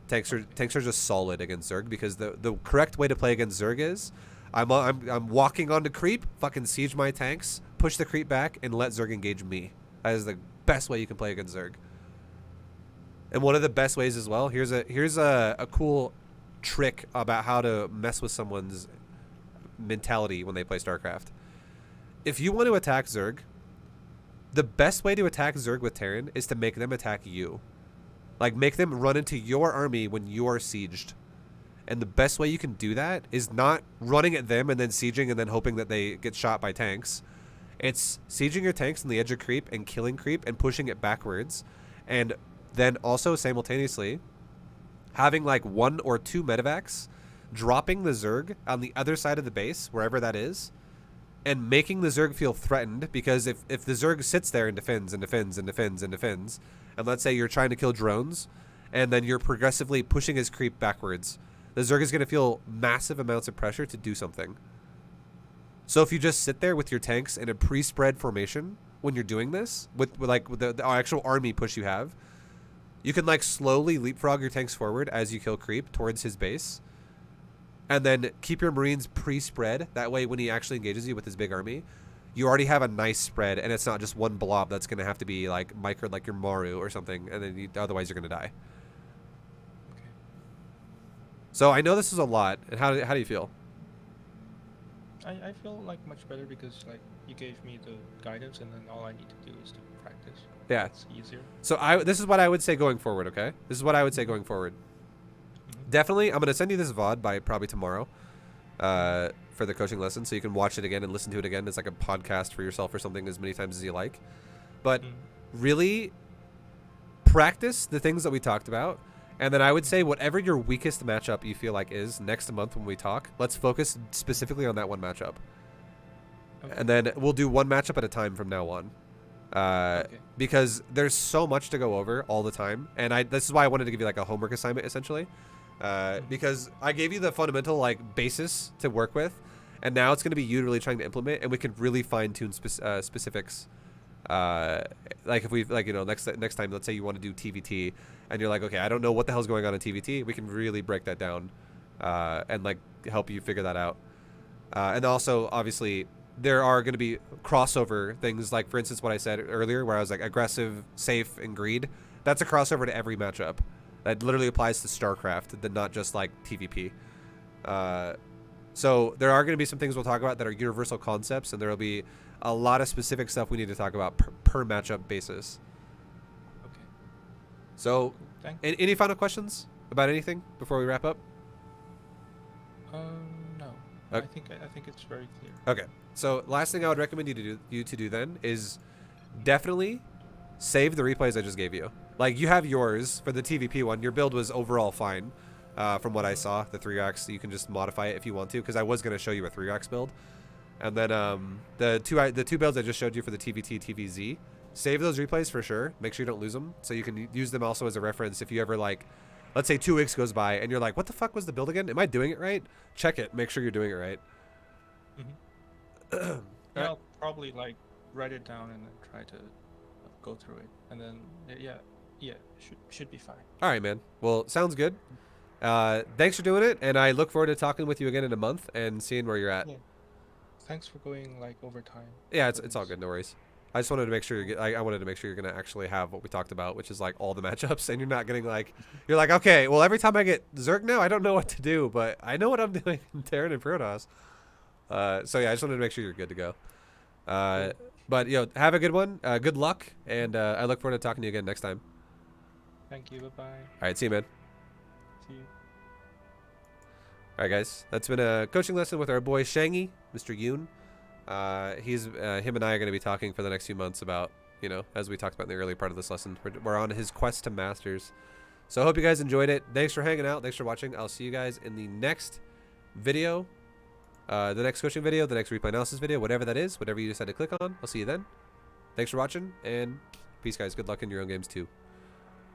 Tanks are just solid against Zerg, because the correct way to play against Zerg is I'm walking onto creep, fucking siege my tanks, push the creep back, and let Zerg engage me. That is the best way you can play against Zerg. And one of the best ways as well, here's a cool trick about how to mess with someone's mentality when they play StarCraft. If you want to attack Zerg, the best way to attack Zerg with Terran is to make them attack you. Like, make them run into your army when you are sieged. And the best way you can do that is not running at them and then sieging and then hoping that they get shot by tanks. It's sieging your tanks on the edge of creep and killing creep and pushing it backwards. And then also simultaneously having like 1 or 2 medevacs, dropping the Zerg on the other side of the base, wherever that is, and making the Zerg feel threatened, because if the Zerg sits there and defends and defends and defends and defends, and let's say you're trying to kill drones, and then you're progressively pushing his creep backwards, the Zerg is going to feel massive amounts of pressure to do something. So if you just sit there with your tanks in a pre-spread formation when you're doing this, with the actual army push you have, you can like slowly leapfrog your tanks forward as you kill creep towards his base. and then keep your Marines pre-spread. That way, when he actually engages you with his big army, you already have a nice spread, and it's not just one blob that's going to have to be like microed like your Maru or something, and then otherwise you're going to die. Okay. So I know this is a lot. And how do you feel? I feel like much better because like you gave me the guidance, and then all I need to do is to practice. Yeah. It's easier. So this is what I would say going forward, okay? This is what I would say going forward. Definitely, I'm going to send you this VOD by probably tomorrow for the coaching lesson, so you can watch it again and listen to it again. It's like a podcast for yourself or something as many times as you like. But really practice the things that we talked about. And then I would say whatever your weakest matchup you feel like is next month when we talk, let's focus specifically on that one matchup. Okay. And then we'll do one matchup at a time from now on. Okay. Because there's so much to go over all the time. And this is why I wanted to give you like a homework assignment essentially. Because I gave you the fundamental like basis to work with. And now it's going to be you really trying to implement, and we can really fine tune specifics. Like if we like, you know, next time, let's say you want to do TVT and you're like, okay, I don't know what the hell's going on in TVT. We can really break that down, and like help you figure that out. And also obviously there are going to be crossover things, like for instance, what I said earlier, where I was like aggressive, safe, and greed. That's a crossover to every matchup. That literally applies to Starcraft, not just like TVP. So there are going to be some things we'll talk about that are universal concepts, and there will be a lot of specific stuff we need to talk about per matchup basis. Okay. So, Thanks. any final questions about anything before we wrap up? No. Okay. I think it's very clear. Okay. So last thing I would recommend you to do then is definitely save the replays I just gave you. Like, you have yours for the TVP one. Your build was overall fine, from what I saw. The 3-ax, you can just modify it if you want to, because I was going to show you a 3-ax build. And then the two builds I just showed you for the TVT, TVZ, save those replays for sure. Make sure you don't lose them, so you can use them also as a reference if you ever, like, let's say 2 weeks goes by and you're like, what the fuck was the build again? Am I doing it right? Check it. Make sure you're doing it right. Yeah, I'll probably like write it down and then try to go through it, and then should be fine. All right, man. Well, sounds good. Thanks for doing it, and I look forward to talking with you again in a month and seeing where you're at. Yeah. Thanks for going like overtime. Yeah, it's all good. No worries. I just wanted to make sure I wanted to make sure you're gonna actually have what we talked about, which is like all the matchups, and you're not getting like, you're like, okay, well, every time I get Zerg now, I don't know what to do, but I know what I'm doing in Terran and Protoss. So yeah, I just wanted to make sure you're good to go. But you know, have a good one. Good luck, and I look forward to talking to you again next time. Thank you. Bye bye. All right, see you, man. See you. All right, guys, that's been a coaching lesson with our boy Shangy, Mr. Yoon. Him and I are going to be talking for the next few months about, you know, as we talked about in the early part of this lesson. We're on his quest to masters. So I hope you guys enjoyed it. Thanks for hanging out. Thanks for watching. I'll see you guys in the next video, the next coaching video, the next replay analysis video, whatever that is, whatever you decide to click on. I'll see you then. Thanks for watching, and peace, guys. Good luck in your own games too.